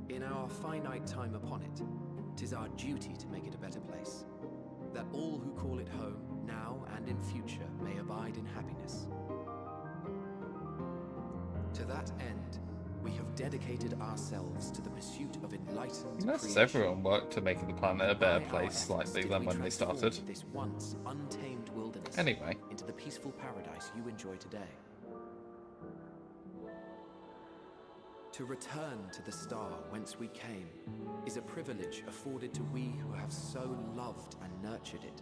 Speaker 4: In our finite time upon it, 'tis our duty to make it a better place, that all who call it home, now and in future, may abide in happiness. To that end, we have dedicated ourselves to the pursuit of enlightened
Speaker 1: Yes,
Speaker 4: creation.
Speaker 1: everyone worked to making the planet a better
Speaker 4: By our
Speaker 1: place
Speaker 4: efforts
Speaker 1: slightly
Speaker 4: did
Speaker 1: than
Speaker 4: we
Speaker 1: when they
Speaker 4: transform
Speaker 1: started.
Speaker 4: this once untamed wilderness
Speaker 1: Anyway.
Speaker 4: into the peaceful paradise you enjoy today. To return to the star whence we came is a privilege afforded to we who have so loved and nurtured it.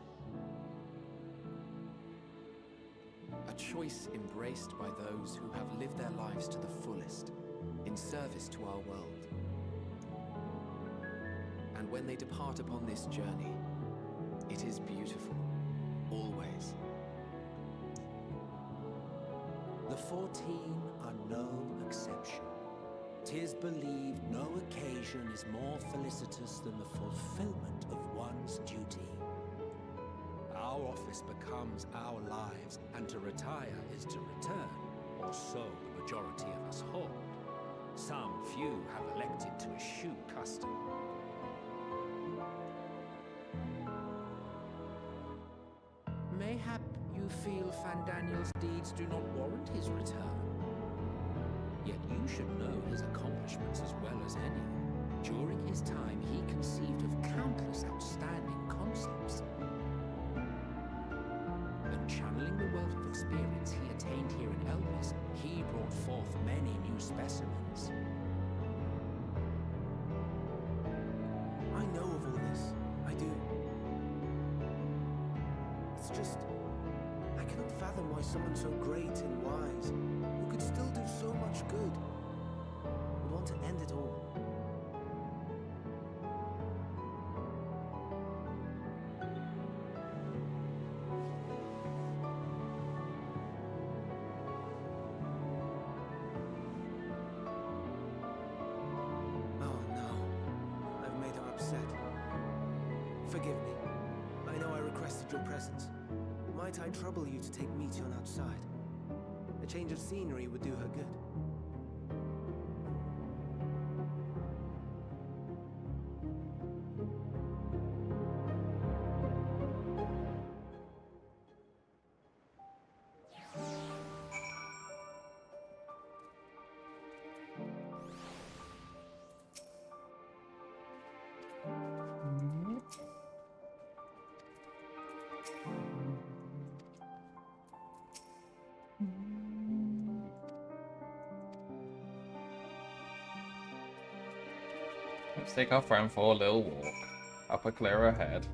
Speaker 4: A choice embraced by those who have lived their lives to the fullest, in service to our world. And when they depart upon this journey, it is beautiful, always.
Speaker 5: The 14 are no exception. 'Tis believed no occasion is more felicitous than the fulfillment of one's duty. Our office becomes our lives, and to retire is to return, or so the majority of us hold. Some few have elected to eschew custom. Mayhap you feel Fandaniel's deeds do not warrant his return. Yet you should know his accomplishments as well as any. During his time, he conceived of countless outstanding concepts. And channeling the wealth of experience he attained here in Elpis, he brought forth many new specimens.
Speaker 7: I know of all this. I do. It's just, I cannot fathom why someone so great and wise, who could still do so much good, would want to end it all. Oh no, I've made her upset. Forgive me. I know I requested your presence. Might I trouble you to take Meteon outside? A change of scenery would do her good.
Speaker 1: Let's take our friend for a little walk. Up a clearer head.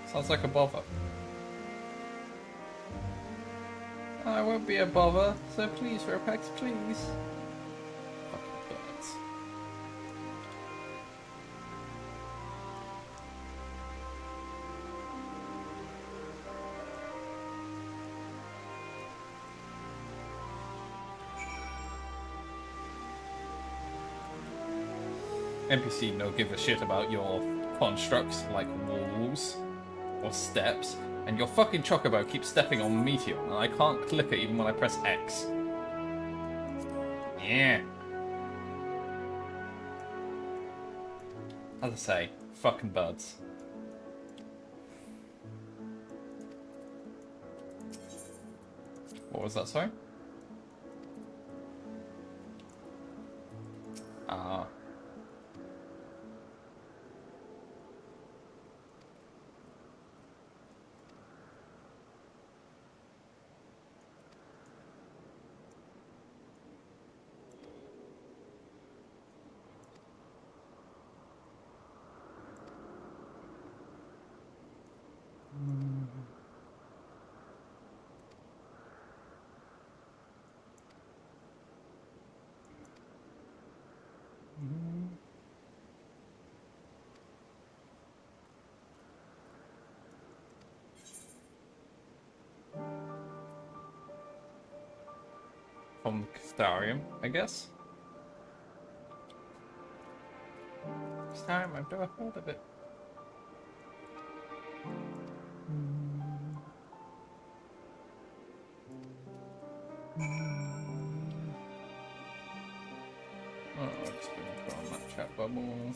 Speaker 1: Sounds like a bother. I won't be a bother, so please, Ropex, please. Fucking birds. NPC no give a shit about your constructs like walls or steps, and your fucking chocobo keeps stepping on Meteor, and I can't click it even when I press X. Yeah. As I say, fucking birds. What was that, sorry? Ah. From Starium, I guess. Starium, I've never heard of it. Oh, I've just been put on that chat bubble.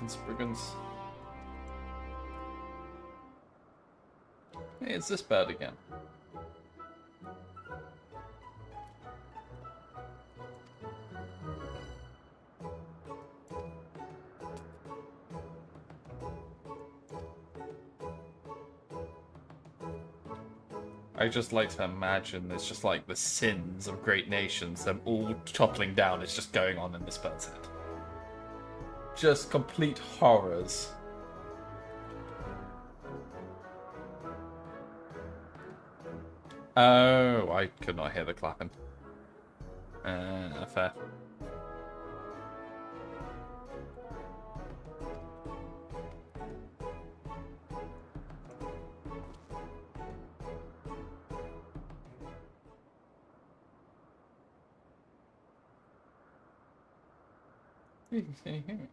Speaker 1: Spriggans. Hey, it's this bird again. I just like to imagine it's just like the sins of great nations, them all toppling down, it's just going on in this bird's head. Just complete horrors. Oh, I could not hear the clapping. Fair. Can you hear me?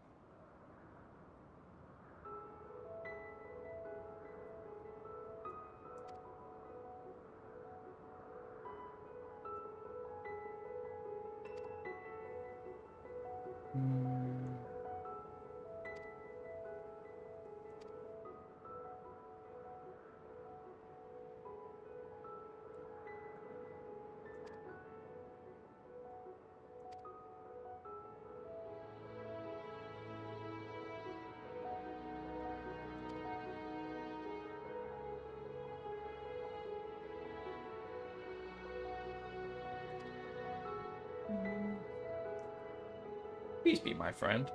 Speaker 1: Please be my friend.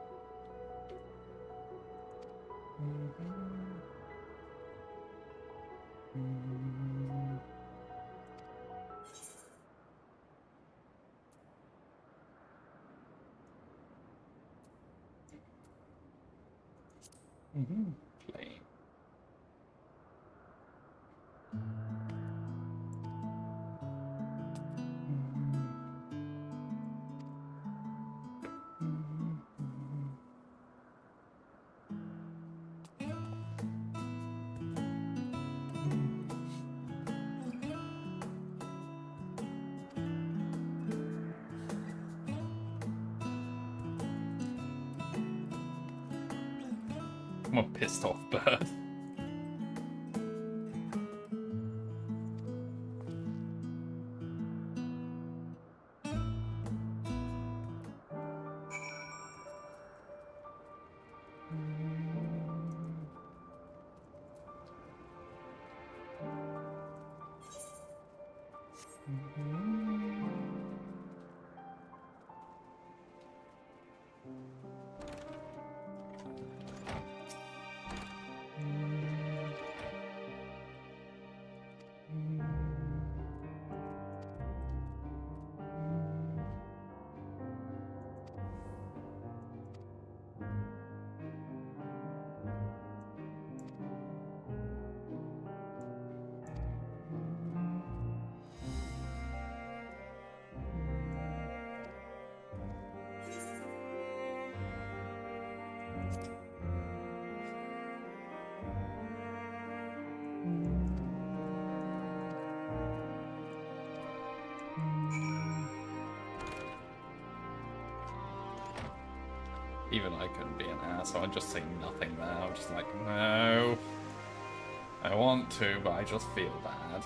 Speaker 1: Plane. I'm a pissed off bird. Even I couldn't be an asshole. I'd just say nothing there. I'm just like, no. I want to, but I just feel bad.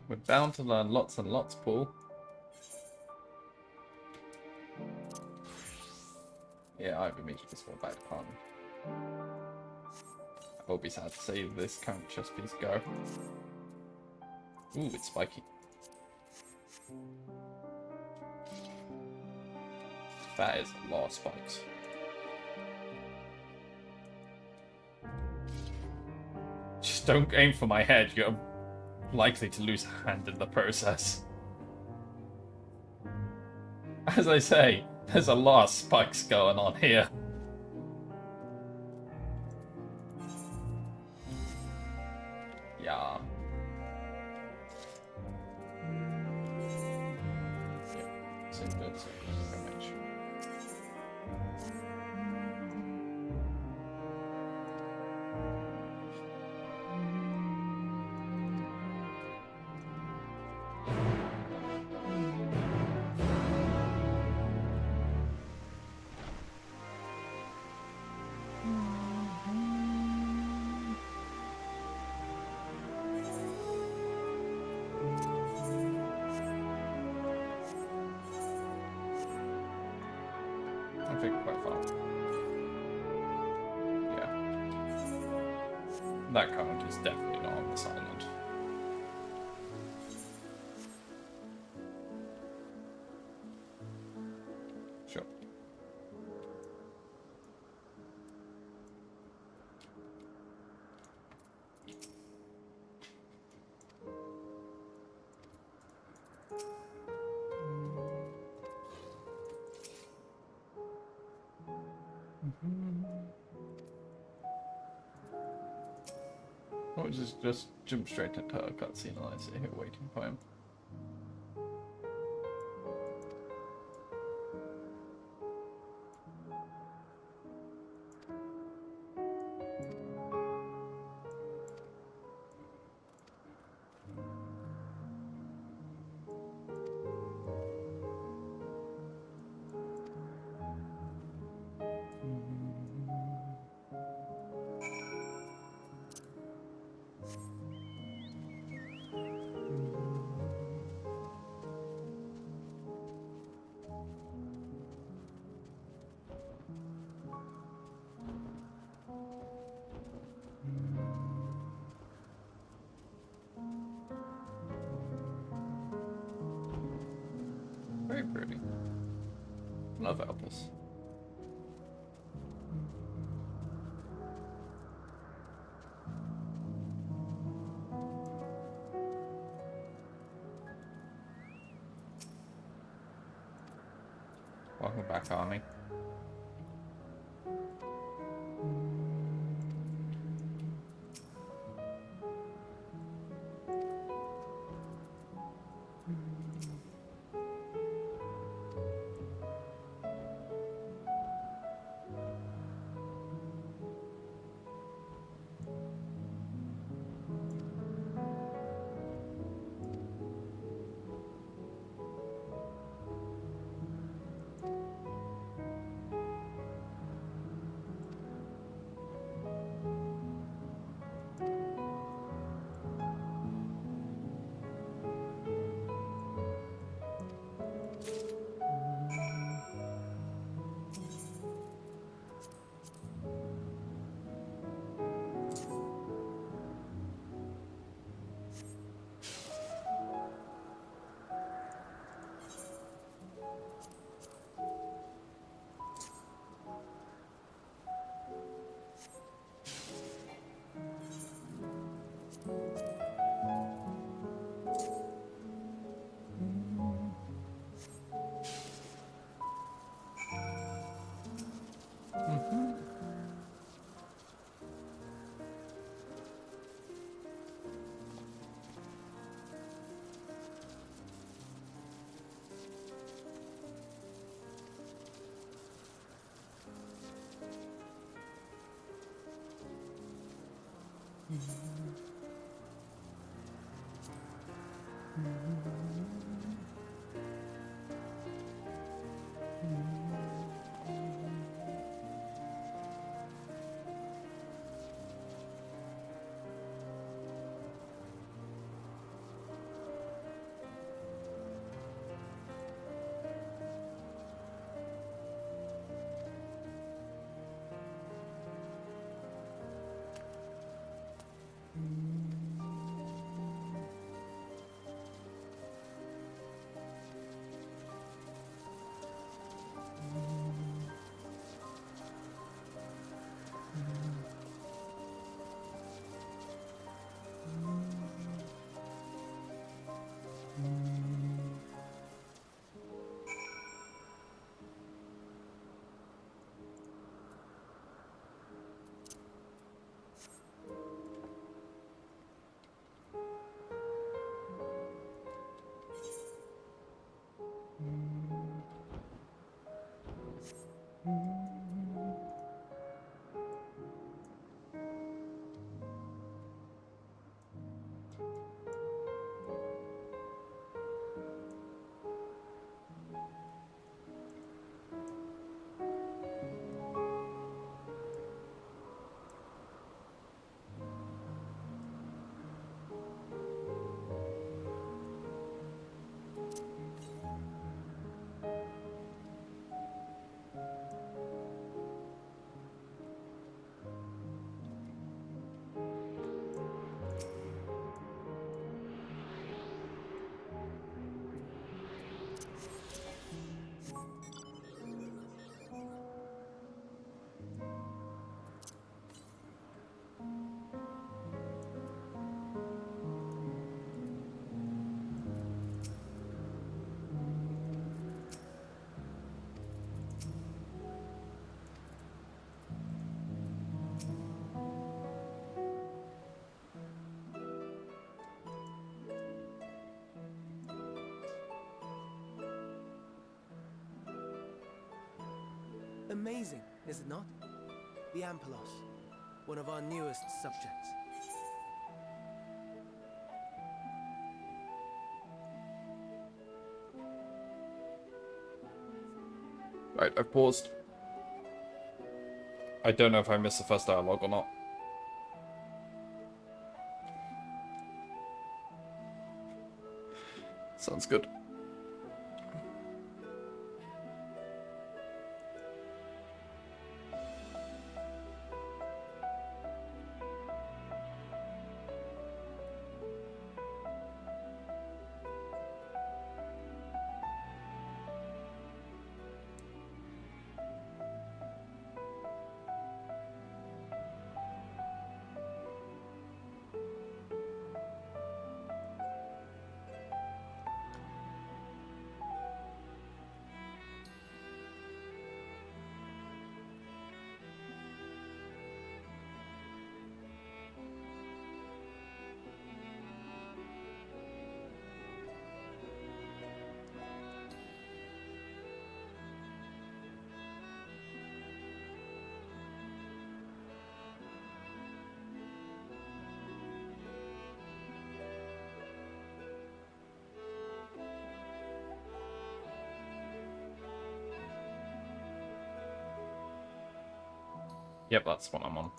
Speaker 1: We're bound to learn lots and lots, Paul. Yeah, I've immediately swore back to pardon. I will be sad to see this can't just be go. Ooh, it's spiky. That is a lot of spikes. Just don't aim for my head, you're likely to lose a hand in the process. As I say, there's a lot of spikes going on here. Yeah. So good, so damage. I think quite far. Yeah. That current is definitely not on this island. Sure. Or just jump straight into a cutscene and I sit here waiting for him. know if it helps us. Welcome back, Army.
Speaker 7: Amazing, is it not? The Ampelos, one of our newest subjects.
Speaker 1: Right, I've paused. I don't know if I missed the first dialogue or not. Sounds good. Yep, that's what I'm on.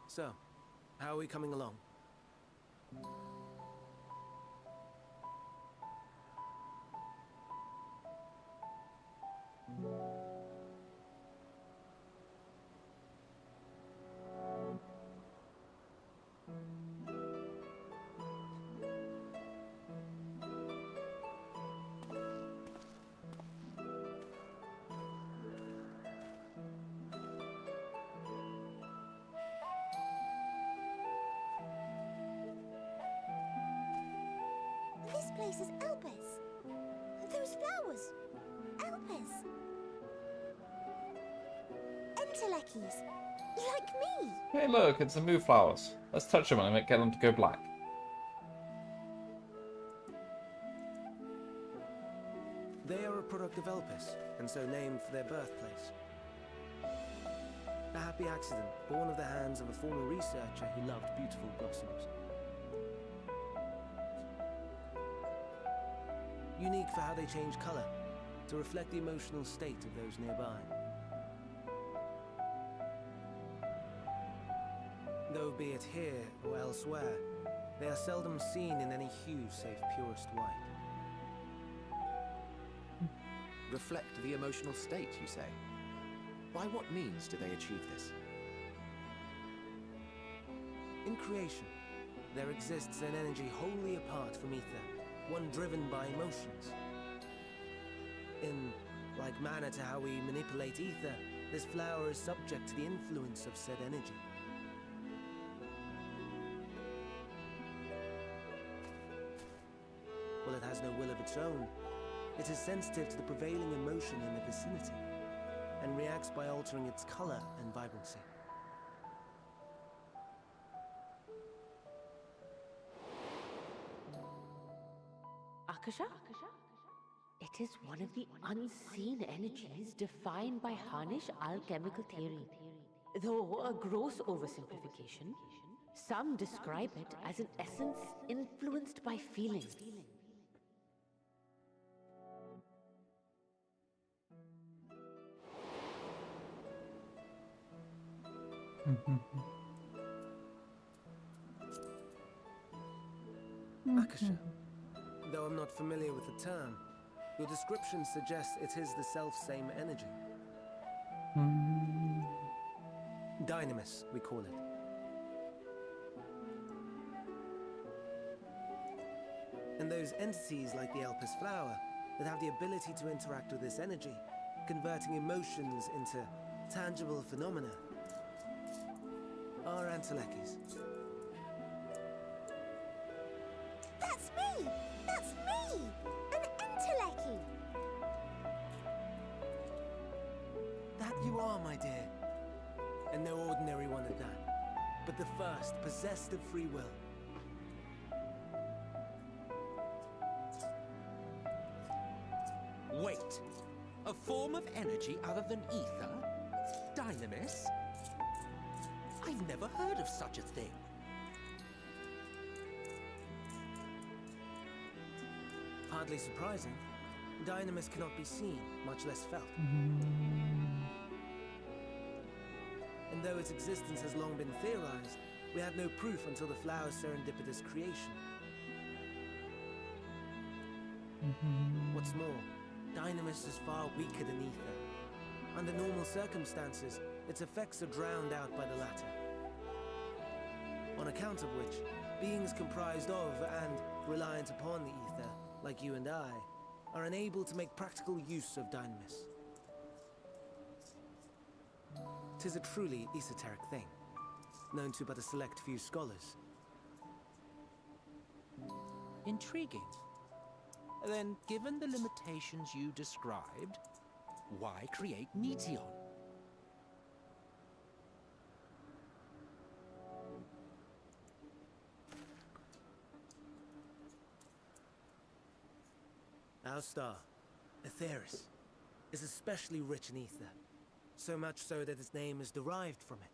Speaker 7: So, how are we coming along?
Speaker 6: This place is Elpis. Those flowers. Elpis. Entelekis. Like me.
Speaker 1: Hey, look, it's the move flowers. Let's touch them and get them to go black.
Speaker 7: They are a product of Elpis, and so named for their birthplace. A happy accident, born of the hands of a former researcher who loved beautiful blossoms. Unique for how they change color, to reflect the emotional state of those nearby. Though be it here or elsewhere, they are seldom seen in any hue save purest white.
Speaker 4: Reflect the emotional state, you say? By what means do they achieve this?
Speaker 7: In creation, there exists an energy wholly apart from ether, one driven by emotions. In like manner to how we manipulate ether, this flower is subject to the influence of said energy. While it has no will of its own, it is sensitive to the prevailing emotion in the vicinity, and reacts by altering its color and vibrancy.
Speaker 8: Akasha? It is one of the unseen energies defined by Harnish alchemical theory. Though a gross oversimplification, some describe it as an essence influenced by feeling.
Speaker 7: Akasha. Though I'm not familiar with the term, your description suggests it is the self-same energy. Dynamis, we call it. And those entities like the Elpis flower that have the ability to interact with this energy, converting emotions into tangible phenomena, are Antelekis.
Speaker 6: That's me! That's me! An Enteleki!
Speaker 7: That you are, my dear. And no ordinary one at that, but the first possessed of free will.
Speaker 5: Wait. A form of energy other than ether? Dynamis? I've never heard of such a thing.
Speaker 7: Hardly surprising. Dynamis cannot be seen, much less felt. And though its existence has long been theorized, we had no proof until the flower's serendipitous creation. What's more, Dynamis is far weaker than ether. Under normal circumstances, its effects are drowned out by the latter. On account of which, beings comprised of and reliant upon the ether, like you and I, are unable to make practical use of Dynamis. 'Tis a truly esoteric thing, known to but a select few scholars.
Speaker 5: Intriguing. Then, given the limitations you described, why create Meteon?
Speaker 7: Our star, Aetheris, is especially rich in ether, so much so that its name is derived from it.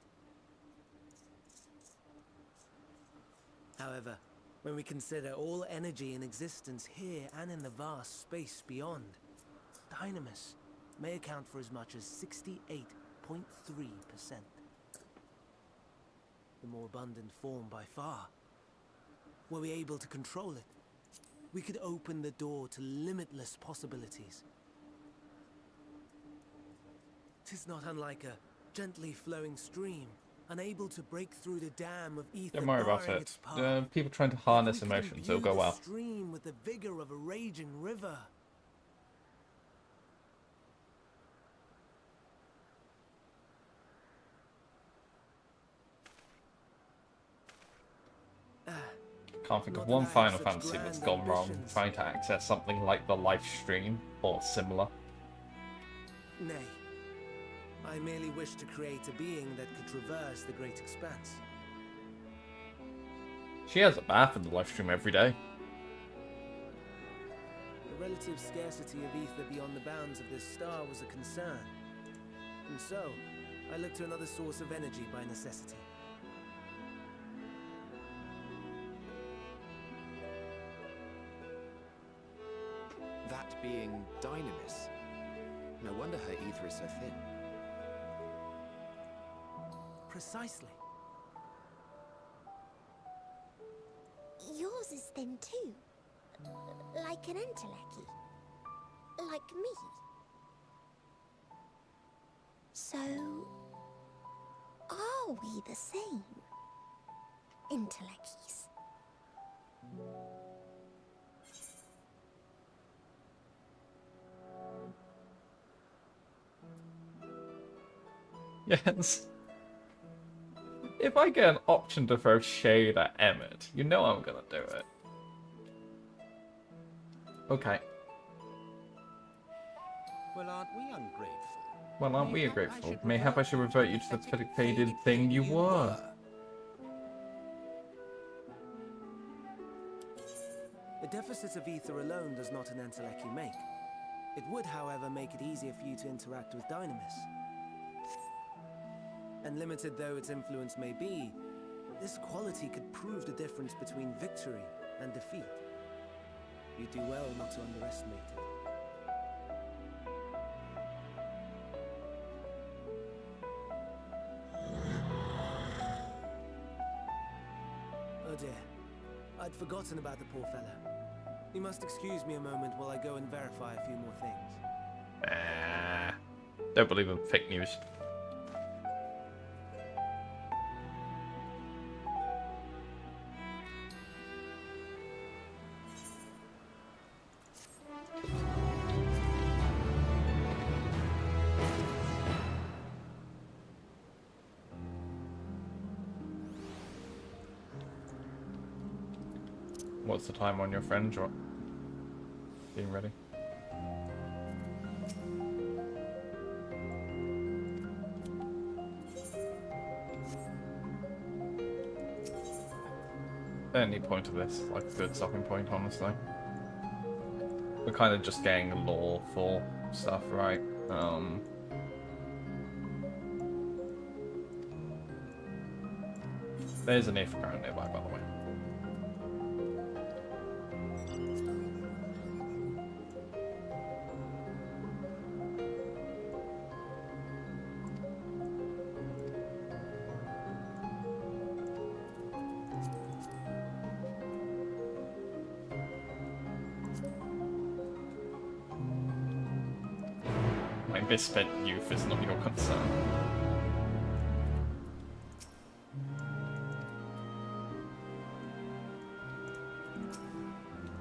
Speaker 7: However, When we consider all energy in existence here and in the vast space beyond, Dynamis may account for as much as 68.3%. The more abundant form by far. Were we able to control it, we could open the door to limitless possibilities. 'Tis not unlike a gently flowing stream, unable to break through the dam of ether.
Speaker 1: Don't worry about
Speaker 7: barring
Speaker 1: it.
Speaker 7: its path.
Speaker 1: People trying to harness emotions, it'll go well.
Speaker 7: Stream with the vigor of a raging river.
Speaker 1: Can't think of
Speaker 7: Not
Speaker 1: one
Speaker 7: that I
Speaker 1: Final
Speaker 7: have such
Speaker 1: Fantasy that's
Speaker 7: grand
Speaker 1: gone wrong
Speaker 7: ambitions.
Speaker 1: trying to access something like the live stream or similar.
Speaker 7: Nay, I merely wish to create a being that could traverse the great expanse.
Speaker 1: She has a bath in the live stream every day.
Speaker 7: The relative scarcity of ether beyond the bounds of this star was a concern. And so, I looked to another source of energy by necessity.
Speaker 4: That being Dynamis. No wonder her ether is so thin.
Speaker 7: Precisely.
Speaker 6: Yours is thin too. Like an entelechy. Like me. So, are we the same? Entelechies.
Speaker 1: Yes. If I get an option to throw shade at Emmett, you know I'm gonna do it. Okay.
Speaker 5: Well, aren't we ungrateful?
Speaker 1: Well, aren't we ungrateful? Mayhap I should revert you to the faded thing you were.
Speaker 7: A deficit of ether alone does not an entelechy make. It would, however, make it easier for you to interact with Dynamis. And limited though its influence may be, this quality could prove the difference between victory and defeat. You do well not to underestimate it. Oh dear, I'd forgotten about the poor fella. You must excuse me a moment while I go and verify a few more things.
Speaker 1: Don't believe in fake news. What's the time on your friend? Being ready? Any point of this, like a good stopping point, honestly. We're kind of just getting lore for stuff, right? There's an if ground nearby, by the way. My misspent youth is not your concern.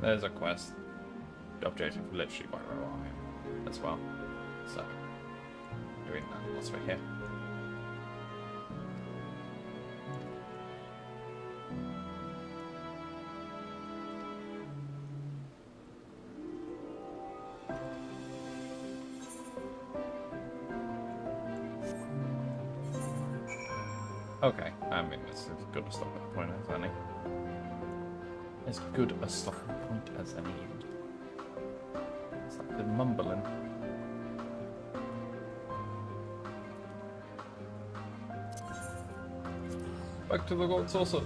Speaker 1: There's a quest. The objective literally by where I am as well. So, doing that whilst we're here. Okay, I mean, it's as good a stopping point as any. As good a stopping point as any. It's like the mumbling. Back to the gold saucer.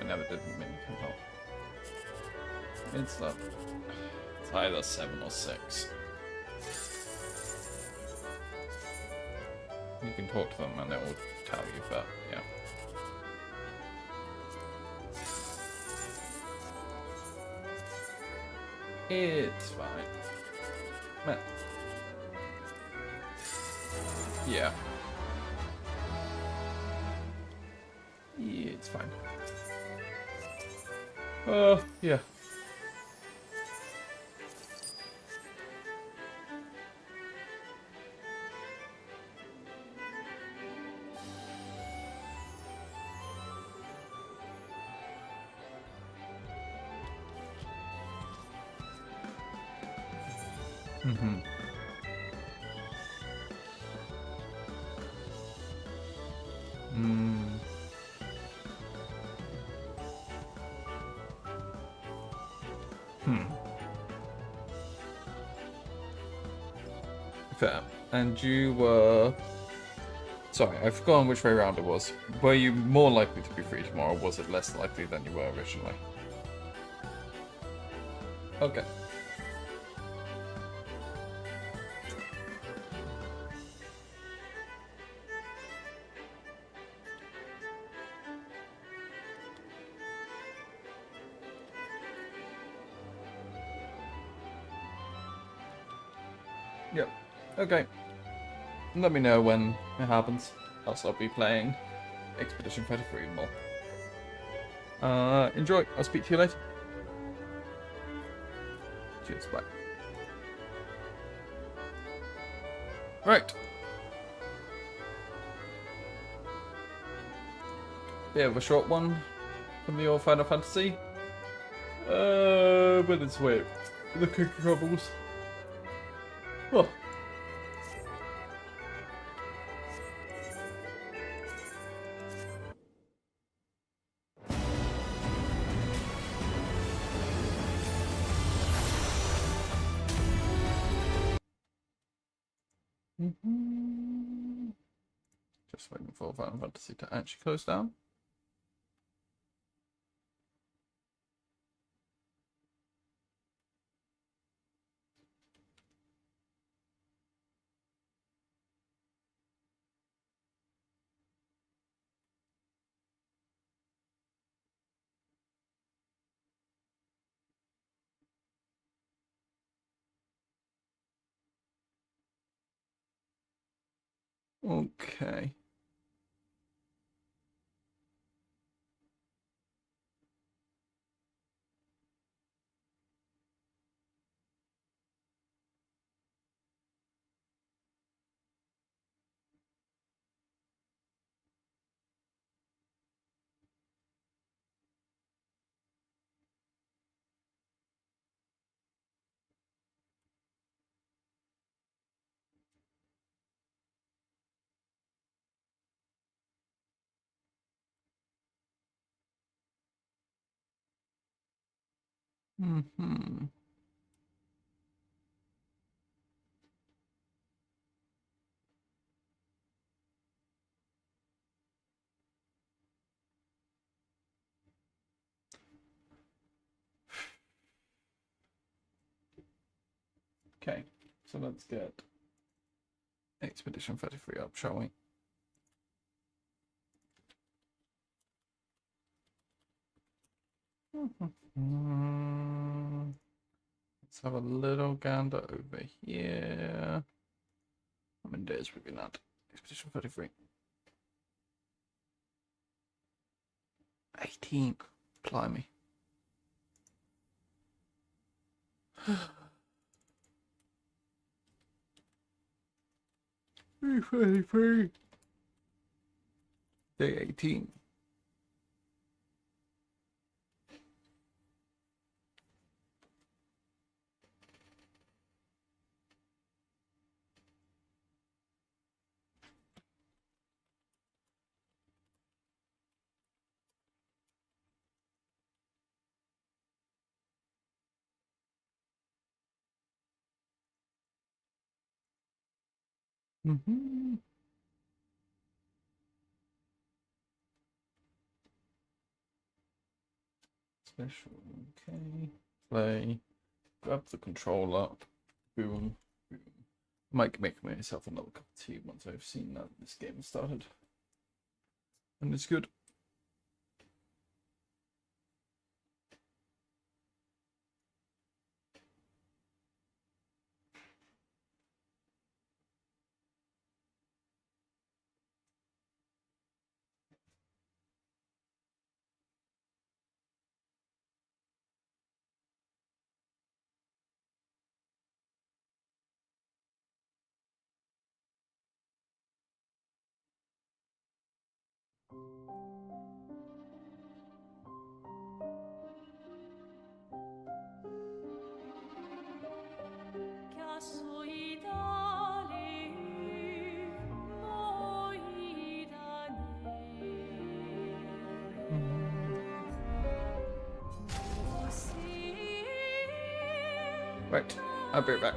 Speaker 1: never did mini control. It's either 7 or 6. You can talk to them and it will tell you, but yeah. It's fine. Man. Yeah. Yeah, it's fine. Yeah. Mm-hmm. Mm. Fair. And you were... Sorry, I've forgotten which way around it was. Were you more likely to be free tomorrow, or was it less likely than you were originally? Okay. Yep. Okay. Let me know when it happens. Else I'll be playing Expedition 33 more. Enjoy. I'll speak to you later. Cheers. Bye. Right. Bit of a short one from the old Final Fantasy. But it's weird. The cookie crumbles. Oh. Just waiting for Final Fantasy to actually close down. Okay. Mm-hmm. Okay, so let's get Expedition 33 up, shall we? Let's have a little gander over here. How many days we've been at? Expedition 33. 18. Blimey. 33. Day 18. Mm-hmm. Special. Okay. Play. Grab the controller. Boom. Boom. Might make myself another cup of tea once I've seen that this game has started. And it's good. Right, I'll be right back.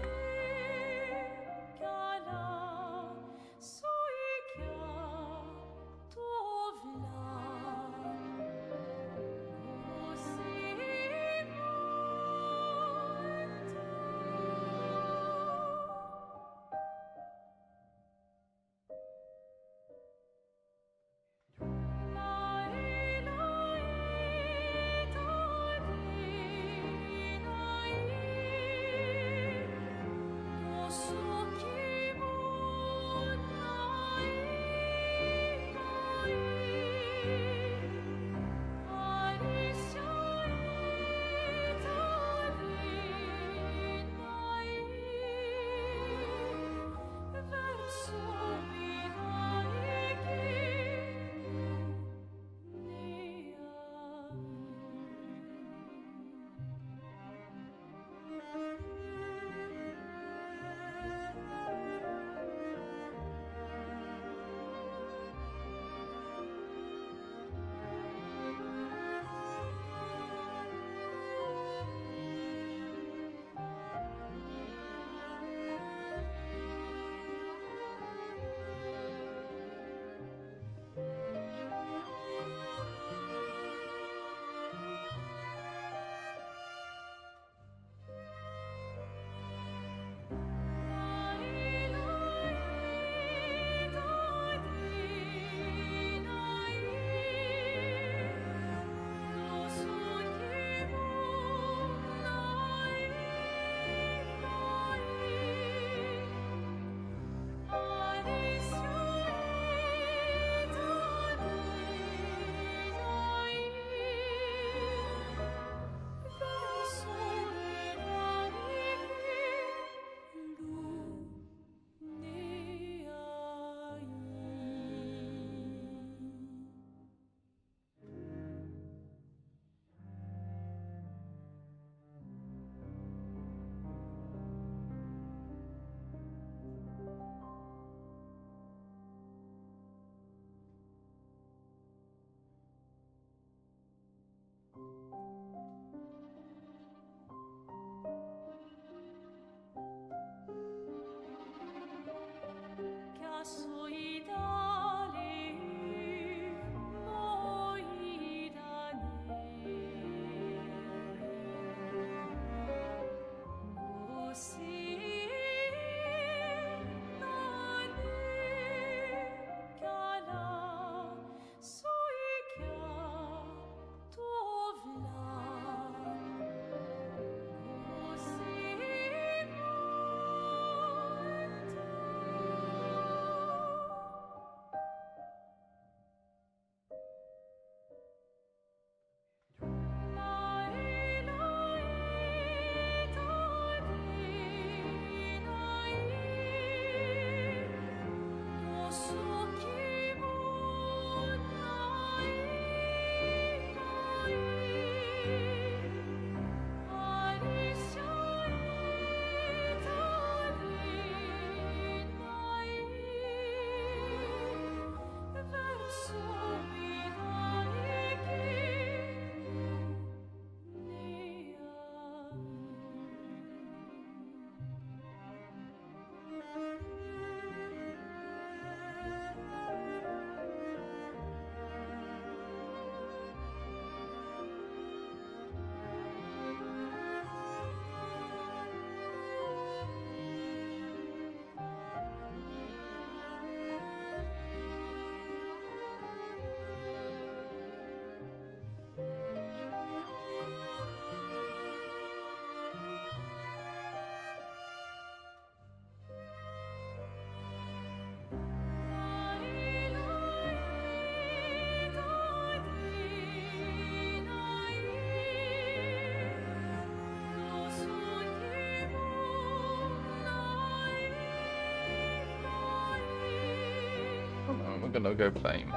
Speaker 1: I'm gonna go claim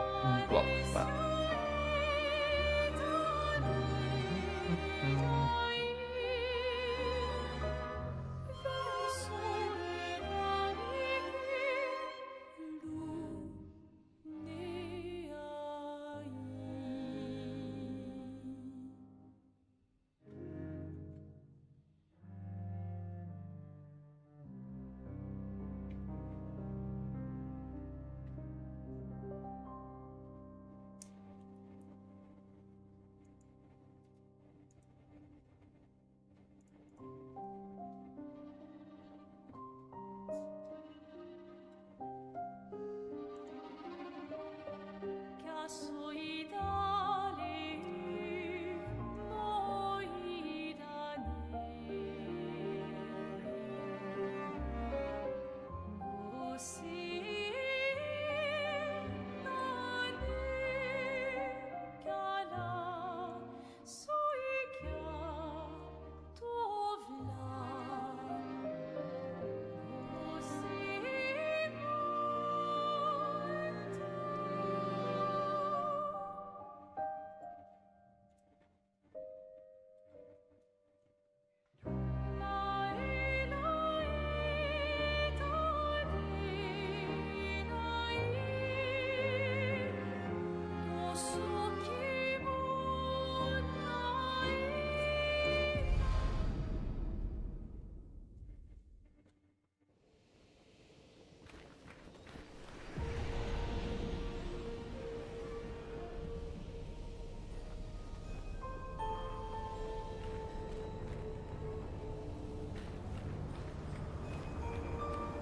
Speaker 1: block that.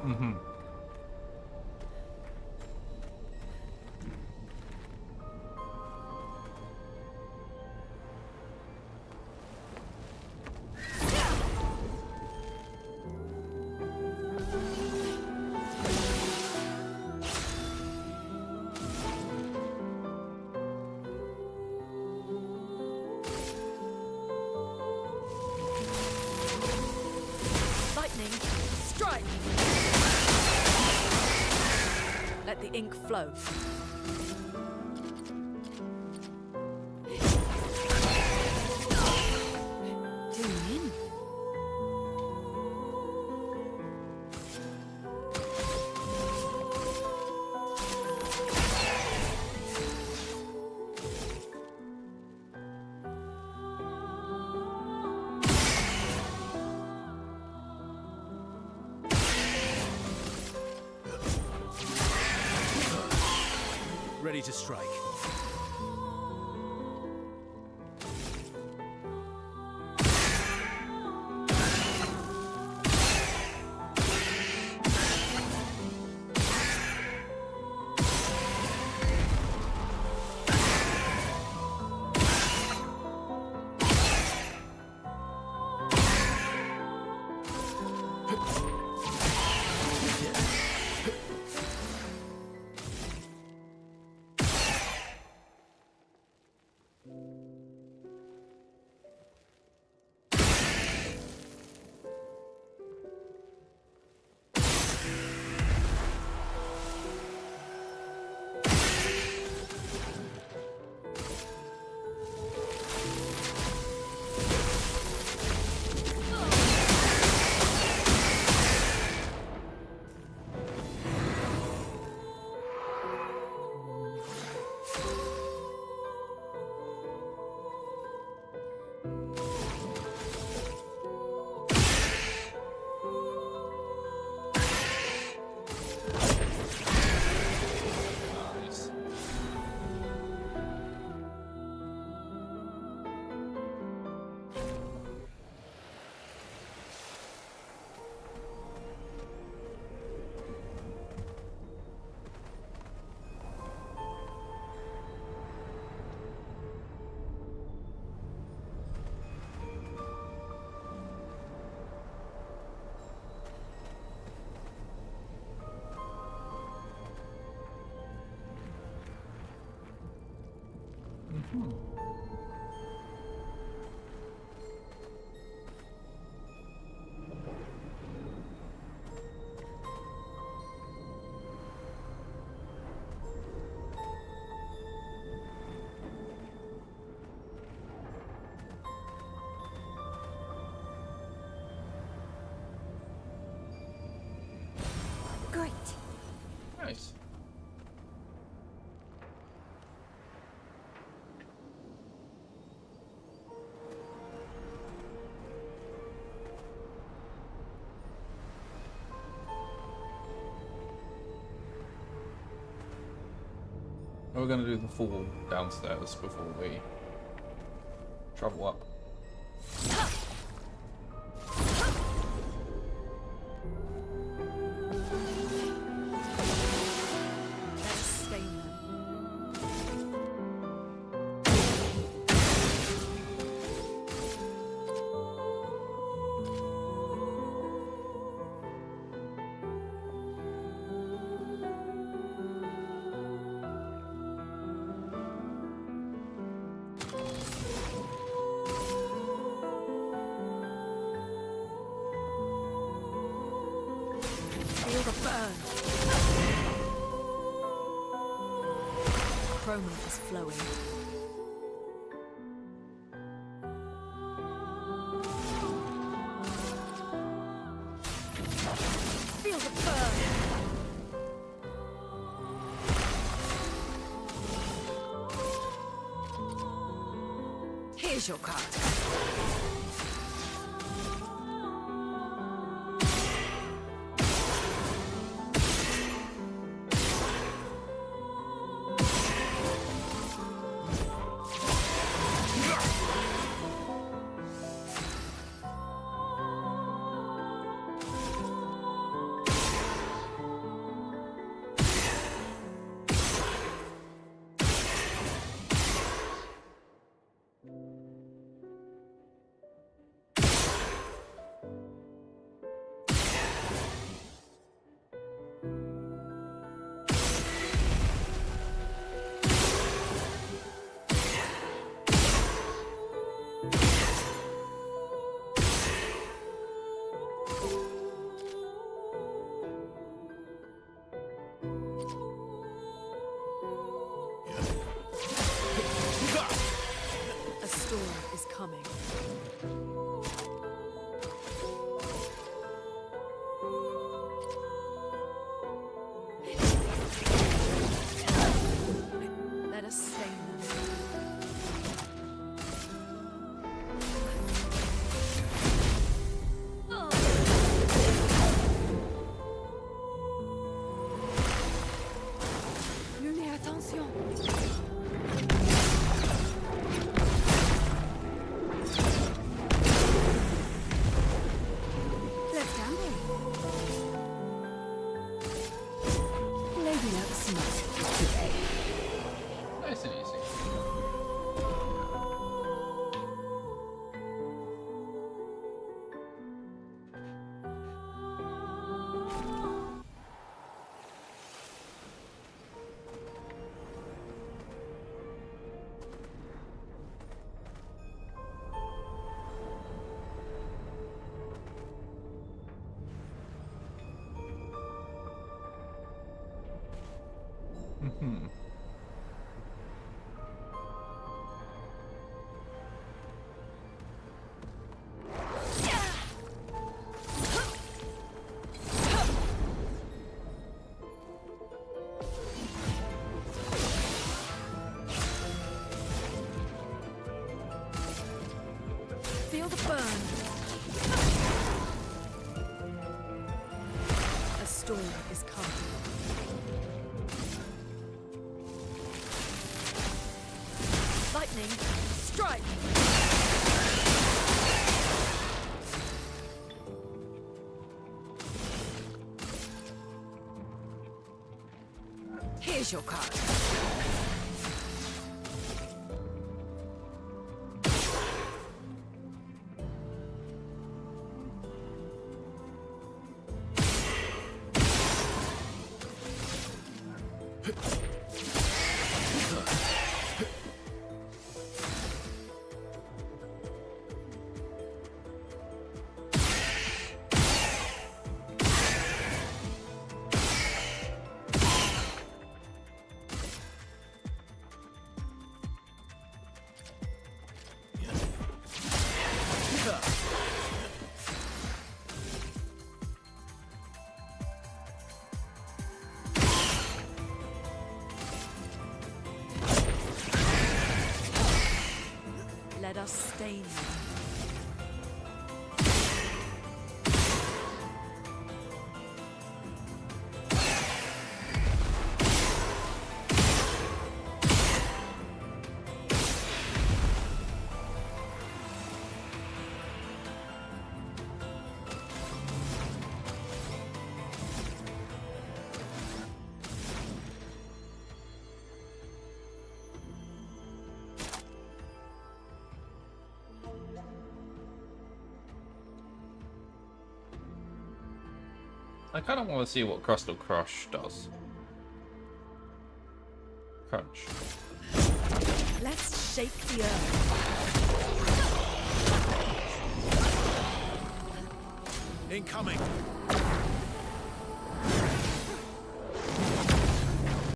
Speaker 1: Mm-hmm.
Speaker 9: Lightning, strike! Let the ink flow. Tune in.
Speaker 7: Ready to strike.
Speaker 1: we're going to do the full downstairs before we travel up.
Speaker 9: Let's stay there. Feel the burn. Chroma is flowing. Feel the burn. Here's your card. A storm is coming. Let us stay Lulez attention. Let's gamble. Lady Luck smart today.
Speaker 1: Nice and easy. Feel the burn. A storm is coming. Lightning, strike! Here's your card. Let us stain them. I kind of want to see what Crustal Crush does. Crunch.
Speaker 9: Let's shake the earth.
Speaker 3: Incoming!